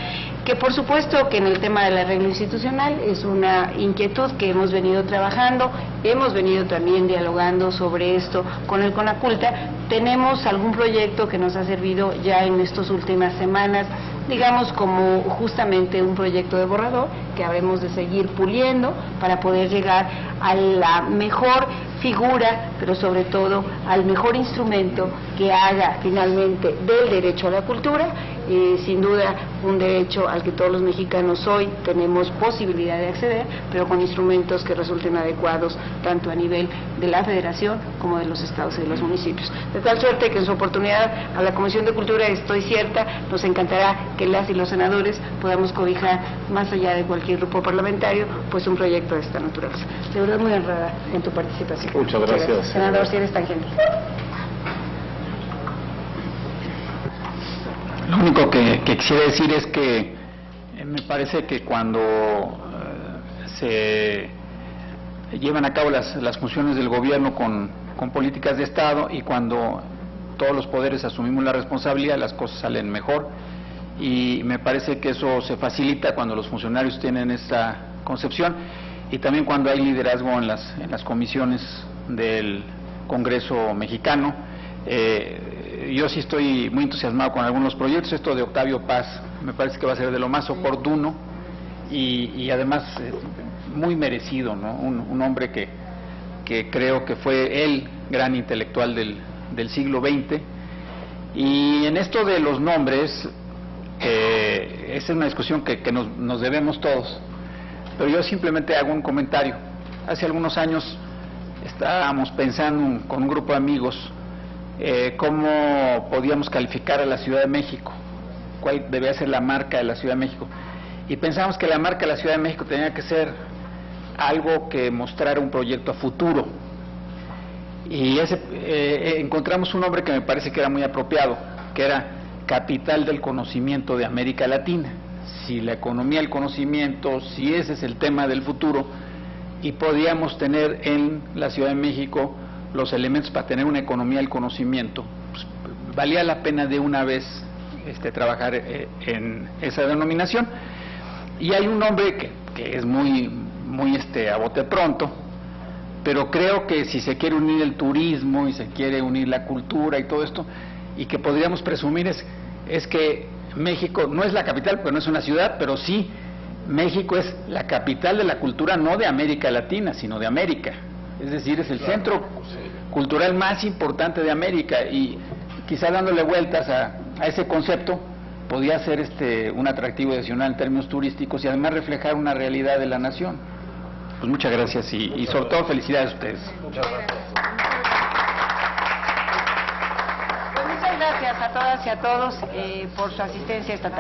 que por supuesto que en el tema del arreglo institucional es una inquietud que hemos venido trabajando, hemos venido también dialogando sobre esto con el Conaculta. Tenemos algún proyecto que nos ha servido ya en estas últimas semanas, digamos como justamente un proyecto de borrador que habremos de seguir puliendo para poder llegar a la mejor figura, pero sobre todo al mejor instrumento que haga finalmente del derecho a la cultura sin duda un derecho al que todos los mexicanos hoy tenemos posibilidad de acceder, pero con instrumentos que resulten adecuados tanto a nivel de la Federación como de los estados y de los municipios. De tal suerte que en su oportunidad a la Comisión de Cultura, estoy cierta, nos encantará que las y los senadores podamos cobijar, más allá de cualquier grupo parlamentario, pues un proyecto de esta naturaleza. De verdad muy honrada en tu participación. Muchas gracias. Senador, si eres tan gentil. Lo único que quisiera decir es que me parece que cuando se llevan a cabo las funciones del gobierno con políticas de Estado y cuando todos los poderes asumimos la responsabilidad, las cosas salen mejor, y me parece que eso se facilita cuando los funcionarios tienen esta concepción y también cuando hay liderazgo en las comisiones del Congreso mexicano. Yo sí estoy muy entusiasmado con algunos proyectos. Esto de Octavio Paz me parece que va a ser de lo más oportuno y además muy merecido, ¿no? Un hombre que creo que fue el gran intelectual del siglo XX. Y en esto de los nombres, esa es una discusión que nos debemos todos, pero yo simplemente hago un comentario. Hace algunos años estábamos pensando con un grupo de amigos cómo podíamos calificar a la Ciudad de México, cuál debía ser la marca de la Ciudad de México, y pensamos que la marca de la Ciudad de México tenía que ser algo que mostrara un proyecto a futuro, y encontramos un nombre que me parece que era muy apropiado, que era capital del conocimiento de América Latina. Si la economía del conocimiento, si ese es el tema del futuro, y podíamos tener en la Ciudad de México los elementos para tener una economía del conocimiento, pues, valía la pena de una vez trabajar en esa denominación. Y hay un nombre que es muy a bote pronto, pero creo que si se quiere unir el turismo y se quiere unir la cultura y todo esto, y que podríamos presumir es que México no es la capital, porque no es una ciudad, pero sí México es la capital de la cultura, no de América Latina, sino de América. Es decir, es el centro cultural más importante de América, y quizá dándole vueltas a ese concepto podía ser un atractivo adicional en términos turísticos y además reflejar una realidad de la nación. Pues muchas gracias y sobre todo felicidades a ustedes. Muchas gracias. Pues muchas gracias a todas y a todos por su asistencia esta tarde.